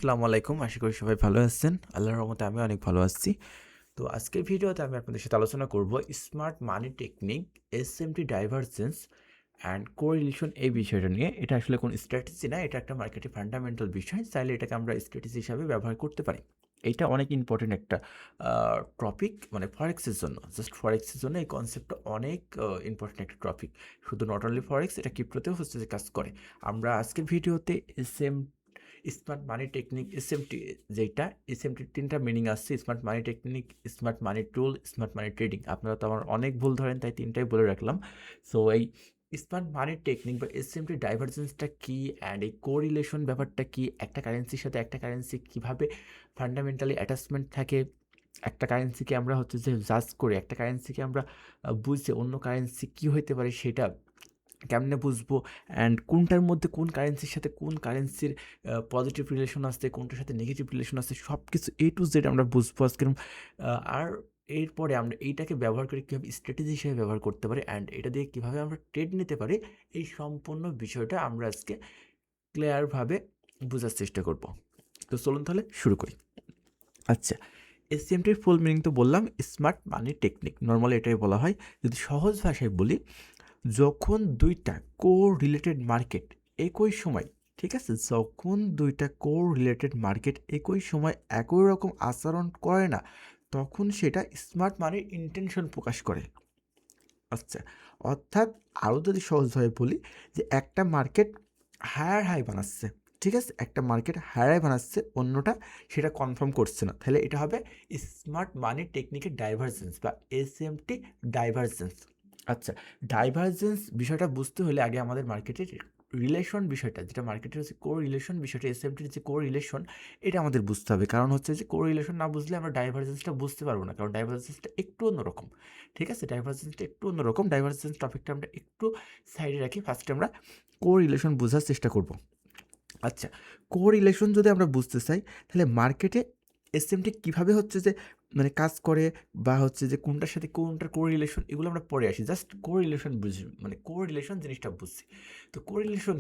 আসসালামু আলাইকুম। আশা করি সবাই ভালো আছেন। আল্লাহর রহমতে আমি অনেক ভালো আছি। তো আজকের ভিডিওতে আমি আপনাদের সাথে আলোচনা করব smart money technique, SMT divergence and correlation এই বিষয়টা নিয়ে। এটা আসলে কোনো স্ট্র্যাটেজি না, এটা একটা মার্কেটের ফান্ডামেন্টাল বিষয়। চাইলে এটাকে আমরা স্ট্র্যাটেজি হিসাবে ব্যবহার করতে পারি। এইটা অনেক ইম্পর্টেন্ট একটা টপিক, মানে ফরেক্সের জন্য। জাস্ট ফরেক্সের জন্য এই কনসেপ্টটা অনেক ইম্পর্টেন্ট একটা টপিক। শুধু নট অনলি ফরেক্স, এটা ক্রিপ্টোতেও হচ্ছে যে কাজ করে। আমরা আজকের ভিডিওতে স্মার্ট মানি টেকনিক এসএমটি, যেটা এসএমটির 3টা মিনিং আসছে: smart money technique, smart money tool, smart money trading. আপনারা তো আমার অনেক ভুল ধরেন, তাই 3টাই বলে রাখলাম। সো এই স্মার্ট মানি টেকনিক বা এসএমটি ডাইভারজেন্সটা কী, অ্যান্ড এই কোরিলেশন ব্যাপারটা কী, একটা কারেন্সির সাথে একটা কারেন্সি কীভাবে ফান্ডামেন্টালি অ্যাটাচমেন্ট থাকে, একটা কারেন্সিকে আমরা হচ্ছে যে জাজ করি, একটা কারেন্সিকে আমরা বুঝে অন্য কারেন্সি কী হইতে পারে সেটা কেমনে বুঝবো, অ্যান্ড কোনটার মধ্যে কোন কারেন্সির সাথে কোন কারেন্সির পজিটিভ রিলেশন আছে, কোনটার সাথে নেগেটিভ রিলেশন আছে, সব কিছু এ টু জেড আমরা বুঝবো আজকের। আর এরপরে আমরা এইটাকে ব্যবহার করে কীভাবে স্ট্র্যাটেজি হিসেবে ব্যবহার করতে পারি, অ্যান্ড এটা দিয়ে কীভাবে আমরা ট্রেড নিতে পারি, এই সম্পূর্ণ বিষয়টা আমরা আজকে ক্লিয়ারভাবে বোঝার চেষ্টা করব। তো চলুন তাহলে শুরু করি। আচ্ছা, এসএমটির ফুল মিনিং তো বললাম, স্মার্ট মানি টেকনিক। নর্মালি এটাই বলা হয়। যদি সহজ ভাষায় বলি, যখন দুইটা রিলেটেড মার্কেট একই সময়, ঠিক আছে, যখন দুইটা রিলেটেড মার্কেট একই সময় একই রকম আচরণ করে না, তখন সেটা স্মার্ট মানির ইন্টেনশন প্রকাশ করে। আচ্ছা, অর্থাৎ আরও যদি সহজভাবে বলি, যে একটা মার্কেট হায়ার হাই বানাচ্ছে, ঠিক আছে, একটা মার্কেট হায়ার হাই বানাচ্ছে, অন্যটা সেটা কনফার্ম করছে না, তাহলে এটা হবে স্মার্ট মানি টেকনিকের ডাইভারজেন্স বা এসএমটি ডাইভারজেন্স। আচ্ছা, ডাইভারজেন্স বিষয়টা বুঝতে হলে আগে আমাদের মার্কেটের রিলেশন বিষয়টা, যেটা মার্কেটের হচ্ছে রিলেশন বিষয়টা, এসএমটির যে রিলেশন, এটা আমাদের বুঝতে হবে। কারণ হচ্ছে যে রিলেশন না বুঝলে আমরা ডাইভারজেন্সটা বুঝতে পারবো না, কারণ ডাইভারজেন্সটা একটু অন্যরকম। ঠিক আছে, ডাইভারজেন্সটা একটু অন্যরকম। ডাইভারজেন্স টপিকটা আমরা একটু সাইডে রাখি, ফার্স্টে আমরা রিলেশন বোঝার চেষ্টা করব। আচ্ছা, রিলেশন যদি আমরা বুঝতে চাই, তাহলে মার্কেটে এসএমটি কীভাবে হচ্ছে যে মানে কাজ করে, বা হচ্ছে যে কোনটার সাথে কোনটার রিলেশন, এগুলো আমরা পরে আসি। জাস্ট রিলেশন বুঝি, মানে রিলেশন জিনিসটা বুঝছি। তো রিলেশন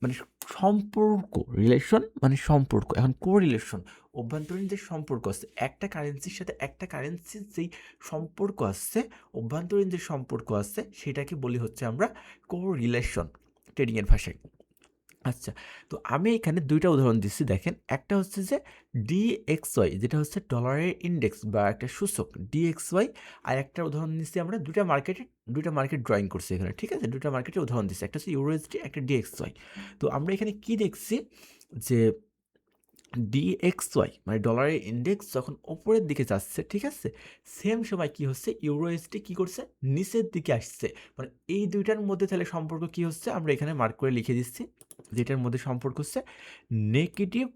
মানে সম্পর্ক, রিলেশন মানে সম্পর্ক। এখন রিলেশন অভ্যন্তরীণ যে সম্পর্ক আছে, একটা কারেন্সির সাথে একটা কারেন্সির যেই সম্পর্ক আছে, অভ্যন্তরীণ যে সম্পর্ক আছে, সেটাকে বলি হচ্ছে আমরা রিলেশন ট্রেডিংয়ের ভাষায়। আচ্ছা, তো আমি এখানে 2টা উদাহরণ দিচ্ছি, দেখেন। একটা হচ্ছে যে ডিএক্সওয়াই, যেটা হচ্ছে ডলারের ইন্ডেক্স বা একটা সূচক ডিএক্সওয়াই। আর একটা উদাহরণ নিচ্ছি আমরা, দুইটা মার্কেট ড্রয়িং করছি এখানে, ঠিক আছে, দুইটা মার্কেটের উদাহরণ দিচ্ছি, একটা হচ্ছে ইউরোএসডি, একটা ডিএক্সওয়াই। তো আমরা এখানে কি দেখছি, যে ডিএক্সওয়াই মানে ডলারের ইন্ডেক্স যখন ওপরের দিকে যাচ্ছে, ঠিক আছে, সেম সময় কি হচ্ছে, ইউরোএসডি কি করছে, নিচের দিকে আসছে। মানে এই দুইটার মধ্যে তাহলে সম্পর্ক কি হচ্ছে, আমরা এখানে মার্ক করে লিখে দিচ্ছি, যেটার মধ্যে সম্পর্ক হচ্ছে নেগেটিভ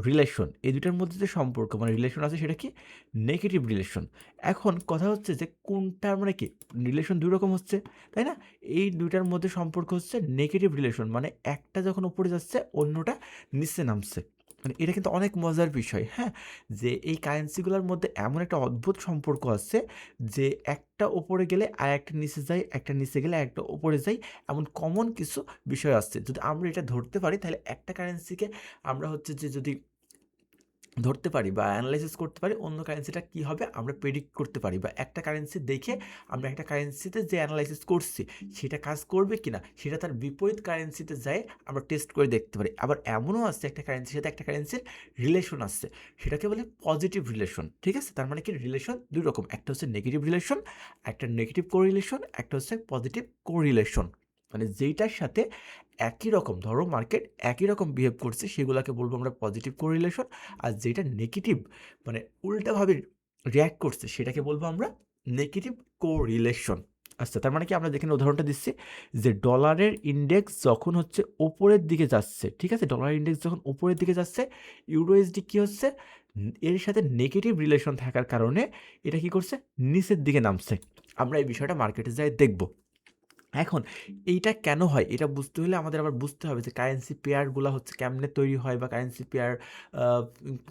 রিলেশন। এই দুটার মধ্যে যে সম্পর্ক মানে রিলেশন আছে, সেটা কি নেগেটিভ রিলেশন। এখন কথা হচ্ছে যে কোনটার মানে কি, রিলেশন দুই রকম হচ্ছে, তাই না? এই দুইটার মধ্যে সম্পর্ক হচ্ছে নেগেটিভ রিলেশন, মানে একটা যখন উপরে যাচ্ছে অন্যটা নিচে নামছে। মানে এটা কিন্তু অনেক মজার বিষয়, হ্যাঁ, যে এই কারেন্সিগুলোর মধ্যে এমন একটা অদ্ভুত সম্পর্ক আছে, যে একটা ওপরে গেলে আর একটা নিচে যায়, একটা নিচে গেলে একটা ওপরে যায়, এমন কমন কিছু বিষয় আছে। যদি আমরা এটা ধরতে পারি, তাহলে একটা কারেন্সিকে আমরা হচ্ছে যে যদি ধরতে পারি বা অ্যানালাইসিস করতে পারি, অন্য কারেন্সিটা কী হবে আমরা প্রেডিক্ট করতে পারি, বা একটা কারেন্সি দেখে আমরা একটা কারেন্সিতে যে অ্যানালাইসিস করছি সেটা কাজ করবে কিনা, সেটা তার বিপরীত কারেন্সিতে যায় আমরা টেস্ট করে দেখতে পারি। আবার এমনও আছে একটা কারেন্সির সাথে একটা কারেন্সির রিলেশন আছে, সেটাকে বলে পজিটিভ রিলেশন, ঠিক আছে। তার মানে কি, রিলেশন দুই রকম, একটা হচ্ছে নেগেটিভ রিলেশন, একটা নেগেটিভ কোরিলেশন, একটা হচ্ছে পজিটিভ কোরিলেশন। মানে যেইটার সাথে একই রকম, ধরো মার্কেট একই রকম বিহেভ করছে, সেগুলোকে বলবো আমরা পজিটিভ কোরিলেশন। আর যেটা নেগেটিভ মানে উল্টাভাবে রিয়্যাক্ট করছে, সেটাকে বলবো আমরা নেগেটিভ কোরিলেশন। আচ্ছা, তার মানে কি, আমরা যেখানে উদাহরণটা দিচ্ছি, যে ডলারের ইন্ডেক্স যখন হচ্ছে ওপরের দিকে যাচ্ছে, ঠিক আছে, ডলার ইন্ডেক্স যখন ওপরের দিকে যাচ্ছে, ইউরোএসডি কি হচ্ছে, এর সাথে নেগেটিভ রিলেশন থাকার কারণে এটা কি করছে, নিচের দিকে নামছে। আমরা এই বিষয়টা মার্কেটে যাই দেখব। এখন এইটা কেন হয়, এটা বুঝতে হলে আমাদের আবার বুঝতে হবে যে কারেন্সি পেয়ারগুলো হচ্ছে কেমনে তৈরি হয়, বা কারেন্সি পেয়ার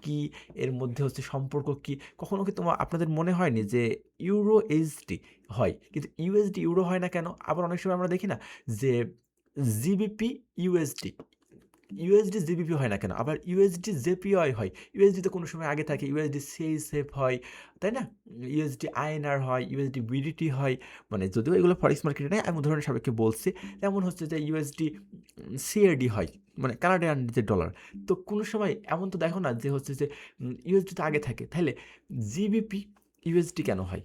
কি, এর মধ্যে হচ্ছে সম্পর্ক কি। কখনো কি আপনাদের মনে হয়নি যে ইউরোএসডি হয়, কিন্তু ইউএসডি ইউরো হয় না কেন? আবার অনেক সময় আমরা দেখি না যে জিবিপি ইউএসডি, ইউএসডি জিবিপি হয় না কেন? আবার ইউএসডি জেপিওয়াই হয়। ইউএসডি তো কোনো সময় আগে থাকে, ইউএসডি সিএইচএফ হয়, তাই না? ইউএসডি আইএনআর হয়, ইউএসডি বিডিটি হয়। মানে যদিও এগুলো ফরেক্স মার্কেটে নেই, আমি উদাহরণ সাপেক্ষে বলছি। যেমন হচ্ছে যে ইউএসডি সিএডি হয়, মানে কানাডিয়ান যে ডলার। তো কোনো সময় এমন তো দেখো না যে হচ্ছে যে ইউএসডি তো আগে থাকে, তাহলে জিবিপি ইউএসডি কেন হয়?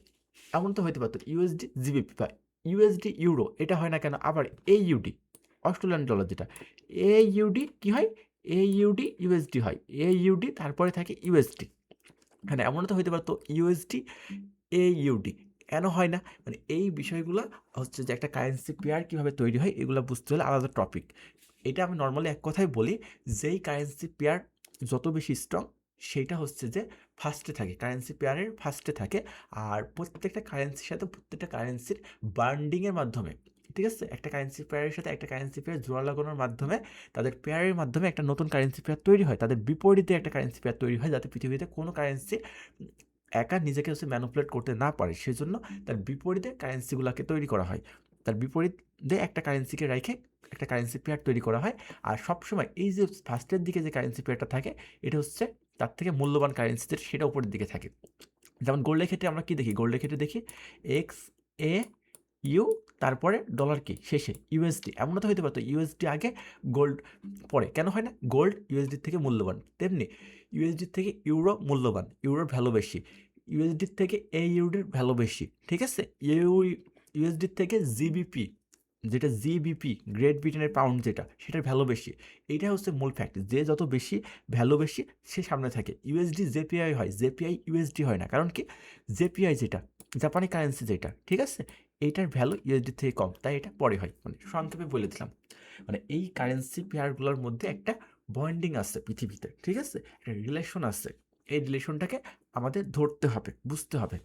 এমন তো হইতে পারতো ইউএসডি জিবিপি বা ইউএসডি ইউরো, এটা হয় না কেন? আবার এইউডি অস্ট্রেলিয়ান ডলার যেটা, এইউডি কি হয়? এইউডি ইউএসডি হয়, এইউডি তারপরে থাকে ইউএসডি। হ্যাঁ, এমন তো হইতে পারতো ইউএসডি এইউডি, কেন হয় না? মানে এই বিষয়গুলো হচ্ছে যে একটা কারেন্সি পেয়ার কীভাবে তৈরি হয় এগুলো বুঝতে হলে আলাদা টপিক। এটা আমি নর্মালি এক কথায় বলি, যেই কারেন্সি পেয়ার যত বেশি স্ট্রং সেইটা হচ্ছে যে ফার্স্টে থাকে, কারেন্সি পেয়ারের ফার্স্টে থাকে। আর প্রত্যেকটা কারেন্সির সাথে প্রত্যেকটা কারেন্সির বান্ডিংয়ের মাধ্যমে, ঠিক আছে, একটা কারেন্সি পেয়ারের সাথে একটা কারেন্সি পেয়ার জোড়া লাগানোর মাধ্যমে তাদের পেয়ারের মাধ্যমে একটা নতুন কারেন্সি পেয়ার তৈরি হয়, তাদের বিপরীতে একটা কারেন্সি পেয়ার তৈরি হয়, যাতে পৃথিবীতে কোনো কারেন্সি একা নিজেকে হচ্ছে ম্যানুপুলেট করতে না পারে, সেজন্য তার বিপরীতে কারেন্সিগুলোকে তৈরি করা হয়। তার বিপরীতে একটা কারেন্সিকে রেখে একটা কারেন্সি পেয়ার তৈরি করা হয়। আর সবসময় এই যে ফার্স্টের দিকে যে কারেন্সি পেয়ারটা থাকে, এটা হচ্ছে তার থেকে মূল্যবান কারেন্সিদের, সেটা উপরের দিকে থাকে। যেমন গোল্ডের ক্ষেত্রে আমরা কি দেখি? গোল্ডের ক্ষেত্রে দেখি এক্স এ ইউ, তারপরে ডলার কি শেষে ইউএসডি। এমনও তো হইতে পারতো ইউএসডি আগে গোল্ড পরে, কেন হয় না? গোল্ড ইউএসডির থেকে মূল্যবান, তেমনি ইউএসডির থেকে ইউরো মূল্যবান, ইউরোর ভ্যালু বেশি, ইউএসডির থেকে এইউডির ভ্যালু বেশি, ঠিক আছে? ইউএসডির থেকে জিবিপি, যেটা জিবিপি গ্রেট ব্রিটেনের পাউন্ড যেটা, সেটার ভ্যালু বেশি। এইটা হচ্ছে মূল ফ্যাক্ট, যে যত বেশি ভ্যালু বেশি সে সামনে থাকে। ইউএসডি জেপিআই হয়, জেপিআই ইউএসডি হয় না, কারণ কি? জেপিআই যেটা জাপানি কারেন্সি যেটা, ঠিক আছে, এইটার ভ্যালু ইউএসডি থেকে কম, তাই এটা পরে হয়। মানে সংক্ষেপে বলে দিলাম, মানে এই কারেন্সি পেয়ারগুলোর মধ্যে একটা বন্ডিং আছে পৃথিবীতে, ঠিক আছে, একটা রিলেশন আছে। এই রিলেশনটাকে আমাদের ধরতে হবে, বুঝতে হবে।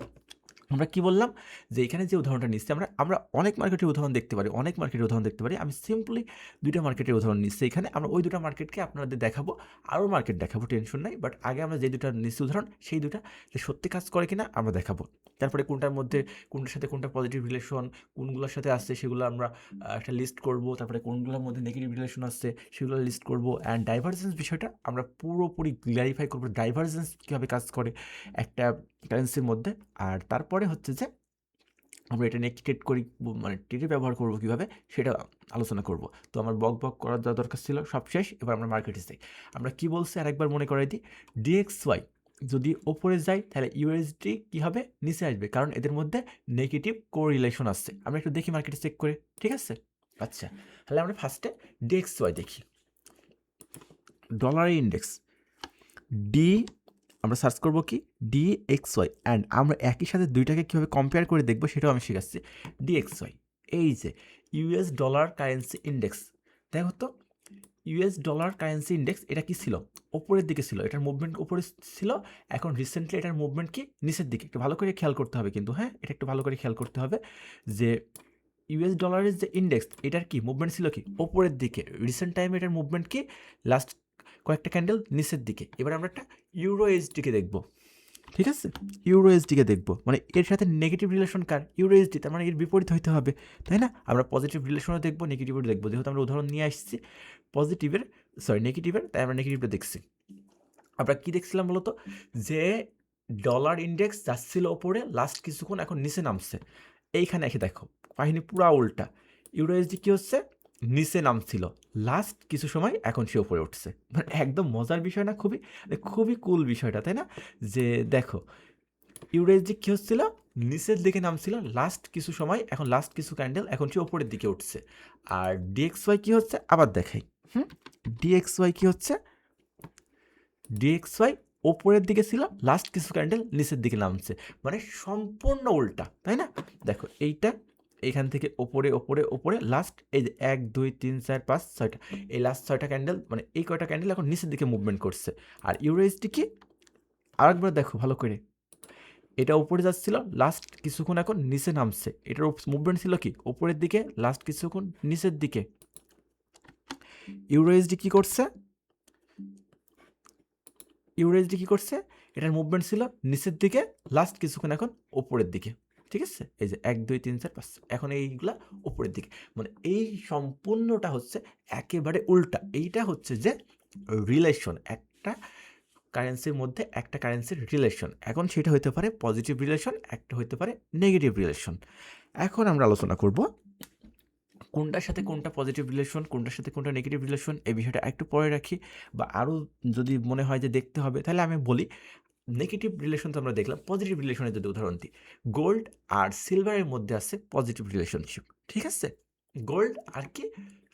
আমরা কি বললাম যে এখানে যে উদাহরণটা নিচ্ছি, আমরা অনেক মার্কেটের উদাহরণ দেখতে পারি, অনেক মার্কেটের উদাহরণ দেখতে পারি। আমি সিম্পলি 2টা মার্কেটের উদাহরণ নিচ্ছি এখানে। আমরা ওই 2টা মার্কেটকে আপনাদের দেখাবো, আরও মার্কেট দেখাবো, টেনশন নাই। বাট আগে আমরা যে 2টা নিচ্ছি উদাহরণ, সেই 2টা যে সত্যি কাজ করে কিনা আমরা দেখাবো। তারপরে কোনটার মধ্যে কোনটার সাথে কোনটা পজিটিভ রিলেশন, কোনগুলোর সাথে আসছে সেগুলো আমরা একটা লিস্ট করব। তারপরে কোনগুলোর মধ্যে নেগেটিভ রিলেশন আসছে সেগুলো লিস্ট করব। অ্যান্ড ডাইভারজেন্স বিষয়টা আমরা পুরোপুরি ক্লিয়ারিফাই করবো, ডাইভারজেন্স কীভাবে কাজ করে একটা কারেন্সির মধ্যে। আর তারপরে হচ্ছে যে আমরা এটা নিয়ে ট্রেড করি, মানে ট্রেডে ব্যবহার করবো কীভাবে সেটা আলোচনা করব। তো আমার বক করার যা দরকার ছিল সব শেষ, এবার আমরা মার্কেটে যাই। আমরা কি বলছি আরেকবার মনে করাই দিই, ডিএক্সওয়াই যদি ওপরে যায় তাহলে ইউএসডি কী হবে? নিচে আসবে, কারণ এদের মধ্যে নেগেটিভ কোরিলেশন আসছে। আমরা একটু দেখি মার্কেটে চেক করে, ঠিক আছে? আচ্ছা, তাহলে আমরা ফার্স্টে ডিএক্সওয়াই দেখি, ডলার ইন্ডেক্স ডি, আমরা সার্চ করবো কি? ডিএক্সওয়াই। অ্যান্ড আমরা একই সাথে দুইটাকে কীভাবে কম্পেয়ার করে দেখবো সেটাও আমি শেখাচ্ছি। ডিএক্সওয়াই, এই যে ইউএস ডলার কারেন্সি ইন্ডেক্স, দেখো তো ইউএস ডলার কারেন্সি ইন্ডেক্স, এটা কি ছিল? ওপরের দিকে ছিল, এটার মুভমেন্ট উপরে ছিল। এখন রিসেন্টলি এটার মুভমেন্ট কি? নিচের দিকে। একটু ভালো করে খেয়াল করতে হবে কিন্তু, হ্যাঁ, এটা একটু ভালো করে খেয়াল করতে হবে যে ইউএস ডলারের যে ইন্ডেক্স, এটার কি মুভমেন্ট ছিল? কি ওপরের দিকে। রিসেন্ট টাইমে এটার মুভমেন্ট কি? লাস্ট কয়েকটা ক্যান্ডেল নিচের দিকে। এবার আমরা একটা ইউরো এইচডিকে দেখবো, ঠিক আছে? ইউরো এইচডিকে দেখবো, মানে এর সাথে নেগেটিভ রিলেশন কার? ইউরো এইচডি, তার মানে এর বিপরীত হইতে হবে, তাই না? আমরা পজিটিভ রিলেশনও দেখবো, নেগেটিভও দেখবো। যেহেতু আমরা উদাহরণ নিয়ে আসছি নেগেটিভের, তাই আমরা নেগেটিভটা দেখছি। আমরা কি দেখছিলাম বলতো? যে ডলার ইন্ডেক্স যাচ্ছিল ওপরে, লাস্ট কিছুক্ষণ এখন নিচে নামছে। এইখানে এসে দেখো কাহিনী পুরা উল্টা। ইউরো এইচডি কী হচ্ছে? নিচে নামছিল লাস্ট কিছু সময়, এখন সে উপরে উঠছে। মানে একদম মজার বিষয় না? খুবই খুবই কুল বিষয়টা, তাই না? যে দেখো ইউরো এইচডি কী হচ্ছিল? নিচের দিকে নামছিল লাস্ট কিছু সময়, এখন লাস্ট কিছু ক্যান্ডেল, এখন সে ওপরের দিকে উঠছে। আর ডিএক্সওয়াই কী হচ্ছে? আবার দেখাই, ডিএক্সওয়াই কী হচ্ছে? ডিএক্সওয়াই ওপরের দিকে ছিল, লাস্ট কিছু ক্যান্ডেল নিচের দিকে নামছে, মানে সম্পূর্ণ উল্টা, তাই না? দেখো এইটা এইখান থেকে ওপরে ওপরে ওপরে লাস্ট এই যে 1 2 3 4 5 6টা, এই লাস্ট 6টা ক্যান্ডেল, মানে এই কয়টা ক্যান্ডেল এখন নিচের দিকে মুভমেন্ট করছে। আর ইউএসডি কি? আরেকবার দেখো ভালো করে, এটা উপরে যাচ্ছিল লাস্ট কিছুক্ষণ, এখন নিচে নামছে। এটার মুভমেন্ট ছিল কি? উপরের দিকে, লাস্ট কিছুক্ষণ নিচের দিকে। ইউএসডি কি করছে? ইউএসডি কী করছে? এটার মুভমেন্ট ছিল নিচের দিকে, লাস্ট কিছুক্ষণ এখন ওপরের দিকে। ঠিক আছে, এই যে 1 2 3 4 5, এখন এইগুলা উপরের দিকে, মানে এই সম্পূর্ণটা হচ্ছে একেবারে উল্টা। এইটা হচ্ছে যে রিলেশন, একটা কারেন্সির মধ্যে একটা কারেন্সির রিলেশন। এখন সেটা হইতে পারে পজিটিভ রিলেশন, একটা হইতে পারে নেগেটিভ রিলেশন। এখন আমরা আলোচনা করব কোনটার সাথে কোনটা পজিটিভ রিলেশন, কোনটার সাথে কোনটা নেগেটিভ রিলেশন, এই বিষয়টা একটু পরে রাখি, বা আরও যদি মনে হয় যে দেখতে হবে তাহলে আমি বলি। নেগেটিভ রিলেশন তো আমরা দেখলাম, পজিটিভ রিলেশনের যদি উদাহরণ দিই, গোল্ড আর সিলভারের মধ্যে আছে পজিটিভ রিলেশনশিপ, ঠিক আছে, গোল্ড আর কি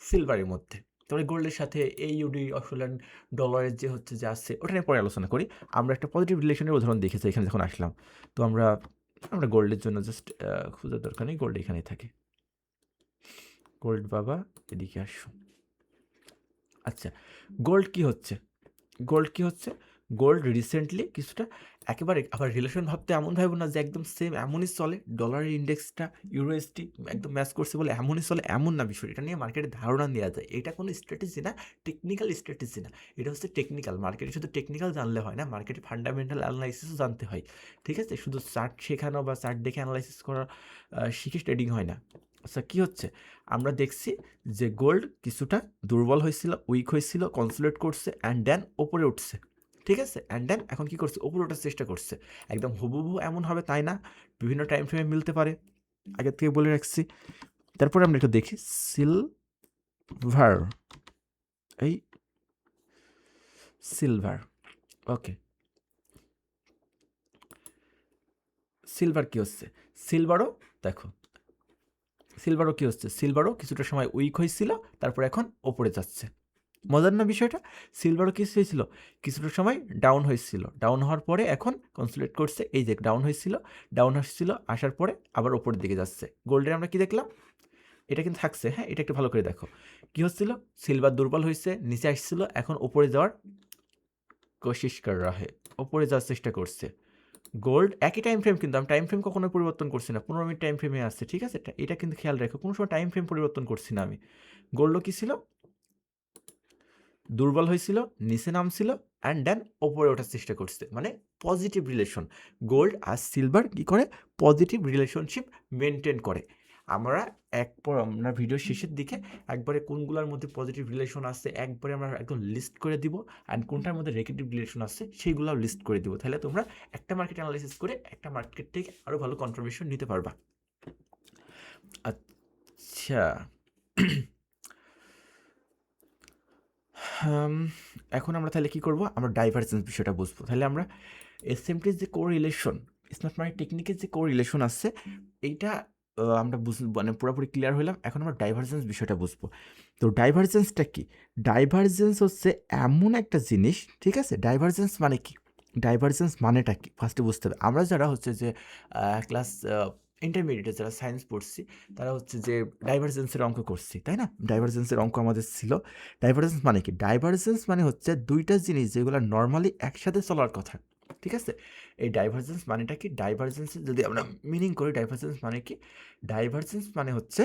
সিলভারের মধ্যে। তাহলে গোল্ডের সাথে এইউডি অস্ট্রেলিয়ান ডলারের যে হচ্ছে যে আছে ওটা নিয়ে পরে আলোচনা করি। আমরা একটা পজিটিভ রিলেশনের উদাহরণ দেখেছি এখানে যখন আসলাম। তো আমরা গোল্ডের জন্য জাস্ট খোঁজার দরকার নেই, গোল্ড এখানেই থাকে। গোল্ড বাবা এদিকে আসো। আচ্ছা, গোল্ড কি হচ্ছে, গোল্ড কি হচ্ছে, গোল্ড রিসেন্টলি কিছুটা একেবারে, আবার রিলেশন ভাবতে এমন ভাববো না যে একদম সেম এমনই চলে, ডলারের ইন্ডেক্সটা ইউএসডি একদম ম্যাচ করছে বলে এমনই চলে, এমন না বিষয়। এটা নিয়ে মার্কেটে ধারণা দেওয়া যায়, এটা কোনো স্ট্র্যাটেজি না, টেকনিক্যাল স্ট্র্যাটেজি না, এটা হচ্ছে টেকনিক্যাল। মার্কেটে শুধু টেকনিক্যাল জানলে হয় না, মার্কেটে ফান্ডামেন্টাল অ্যানালাইসিসও জানতে হয়, ঠিক আছে। শুধু চার্ট শেখানো বা চার্ট দেখে অ্যানালাইসিস করা শিখে ট্রেডিং হয় না। আচ্ছা, কী হচ্ছে, আমরা দেখছি যে গোল্ড কিছুটা দুর্বল হয়েছিল, উইক হয়েছিল, কনসোলিডেট করছে অ্যান্ড দেন ওপরে উঠছে, ঠিক আছে, অ্যান্ড দেন এখন কী করছে, ওপরে ওঠার চেষ্টা করছে। একদম হুবহু এমন হবে তাই না, বিভিন্ন টাইম ফ্রেমে মিলতে পারে, আগের থেকে বলে রাখছি। তারপরে আমরা একটু দেখি সিলভার, এই সিলভার, ওকে, সিলভার কী হচ্ছে, সিলভারও দেখো, সিলভারও কী হচ্ছে, সিলভারও কিছুটা সময় উইক হয়েছিল, তারপর এখন ওপরে যাচ্ছে। মজার না বিষয়টা, সিলভারও কিছু হয়েছিল, কিছুটা সময় ডাউন হয়েছিল, ডাউন হওয়ার পরে এখন কনসোলিডেট করছে, এই যে ডাউন হয়েছিল, ডাউন আসছিল, আসার পরে আবার ওপরের দিকে যাচ্ছে। গোল্ডের আমরা কি দেখলাম, এটা কিন্তু থাকছে, হ্যাঁ, এটা একটু ভালো করে দেখো কি হচ্ছিল, সিলভার দুর্বল হয়েছে, নিচে আসছিল, এখন ওপরে যাওয়ার কোশিশ কর রাহে, ওপরে যাওয়ার চেষ্টা করছে। গোল্ড একই টাইম ফ্রেম, কিন্তু আমি টাইম ফ্রেম কখনো পরিবর্তন করছি না, 15 মিনিট টাইম ফ্রেমে আসছে, ঠিক আছে, এটা কিন্তু খেয়াল রাখো, কোনো সময় টাইম ফ্রেম পরিবর্তন করছি না আমি। গোল্ডও কি ছিল, দুর্বল হয়েছিল, নিচে নামছিল, অ্যান্ড দেন ওপরে ওঠার চেষ্টা করছে, মানে পজিটিভ রিলেশন। গোল্ড আর সিলভার কী করে, পজিটিভ রিলেশনশিপ মেনটেন করে। আমরা আমরা ভিডিও শেষের দিকে একবারে কোনগুলোর মধ্যে পজিটিভ রিলেশন আছে একবারে আমরা একদম লিস্ট করে দিব, অ্যান্ড কোনটার মধ্যে নেগেটিভ রিলেশন আছে সেইগুলোও লিস্ট করে দিব, তাহলে তোমরা একটা মার্কেট অ্যানালাইসিস করে একটা মার্কেট থেকে আরও ভালো কনফার্মেশন নিতে পারবা। আচ্ছা, এখন আমরা তাহলে কী করবো, আমরা ডাইভারজেন্স বিষয়টা বুঝবো। তাহলে আমরা এসএমটির যে কোরিলেশন, স্মার্ট মানি টেকনিকের যে কোরিলেশন আছে, এইটা আমরা মানে পুরোপুরি ক্লিয়ার হলাম। এখন আমরা ডাইভারজেন্স বিষয়টা বুঝবো। তো ডাইভারজেন্সটা কি, ডাইভারজেন্স হচ্ছে এমন একটা জিনিস, ঠিক আছে, ডাইভারজেন্স মানে কি, ডাইভারজেন্স মানেটা কি ফার্স্টে বুঝতে হবে। আমরা যারা হচ্ছে যে ক্লাস ইন্টারমিডিয়েটে যারা সায়েন্স পড়ছি, তারা হচ্ছে যে ডাইভারজেন্সের অঙ্ক করছি, তাই না, ডাইভারজেন্সের অঙ্ক আমাদের ছিল। ডাইভারজেন্স মানে কি, ডাইভারজেন্স মানে হচ্ছে দুইটা জিনিস যেগুলো নর্মালি একসাথে চলার কথা, ঠিক আছে। এই ডাইভারজেন্স মানেটা কি, ডাইভারজেন্সের যদি আমরা মিনিং করি, ডাইভারজেন্স মানে কি, ডাইভারজেন্স মানে হচ্ছে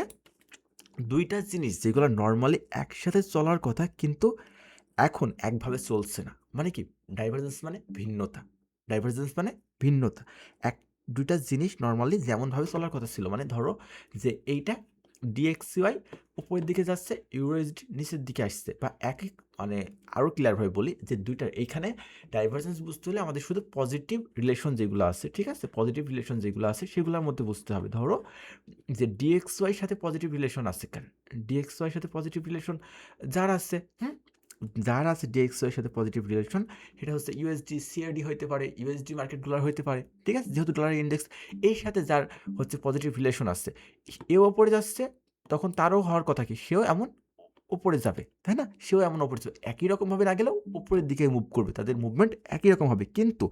দুইটা জিনিস যেগুলো নর্মালি একসাথে চলার কথা কিন্তু এখন একভাবে চলছে না, মানে কি, ডাইভারজেন্স মানে ভিন্নতা, ডাইভারজেন্স মানে ভিন্নতা। দুইটা জিনিস নর্মালি যেমনভাবে চলার কথা ছিল, মানে ধরো যে এইটা ডিএক্সওয়াই উপরের দিকে যাচ্ছে, ইউএসডি নিচের দিকে আসছে, বা মানে আরও ক্লিয়ারভাবে বলি যে দুইটার এইখানে ডাইভারজেন্স বুঝতে হলে আমাদের শুধু পজিটিভ রিলেশন যেগুলো আছে, ঠিক আছে, পজিটিভ রিলেশন যেগুলো আছে সেগুলোর মধ্যে বুঝতে হবে। ধরো যে ডিএক্সওয়াইয়ের সাথে পজিটিভ রিলেশন আছে, কেন ডিএক্সওয়াইয়ের সাথে পজিটিভ রিলেশন যার আছে, যার আছে ডিএক্সওয়াইয়ের সাথে পজিটিভ রিলেশন, সেটা হচ্ছে ইউএসডি সিআরডি হইতে পারে, ইউএসডি মার্কেট ডলার হইতে পারে, ঠিক আছে, যেহেতু ডলার ইন্ডেক্স, এর সাথে যার হচ্ছে পজিটিভ রিলেশন আছে, এও ওপরে যাচ্ছে, তখন তারও হওয়ার কথা কি, সেও এমন উপরে যাবে, তাই না, সেও এমন উপরে যাবে, একই রকমভাবে না গেলেও উপরের দিকে মুভ করবে, তাদের মুভমেন্ট একই রকম হবে, কিন্তু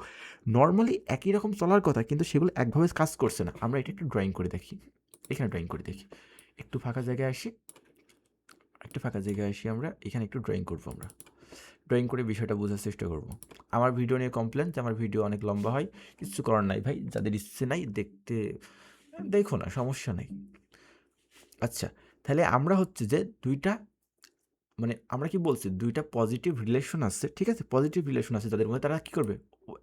নর্মালি একই রকম চলার কথা, কিন্তু সেগুলো একভাবে কাজ করছে না। আমরা এটা একটু ড্রয়িং করে দেখি, এখানে ড্রয়িং করে দেখি, একটু ফাঁকা জায়গায় আসি, আমরা এখানে একটু ড্রয়িং করবো, আমরা ড্রয়িং করে বিষয়টা বোঝার চেষ্টা করব। আমার ভিডিও নিয়ে কমপ্লেন যে আমার ভিডিও অনেক লম্বা হয়, কিছু করার নাই ভাই, যাদের ইচ্ছে নাই দেখতে দেখো না, সমস্যা নেই। আচ্ছা, তাহলে আমরা হচ্ছে যে দুইটা মানে আমরা কি বলছি, দুইটা পজিটিভ রিলেশন আছে, ঠিক আছে? পজিটিভ রিলেশন আছে যাদের মধ্যে, তারা কি করবে?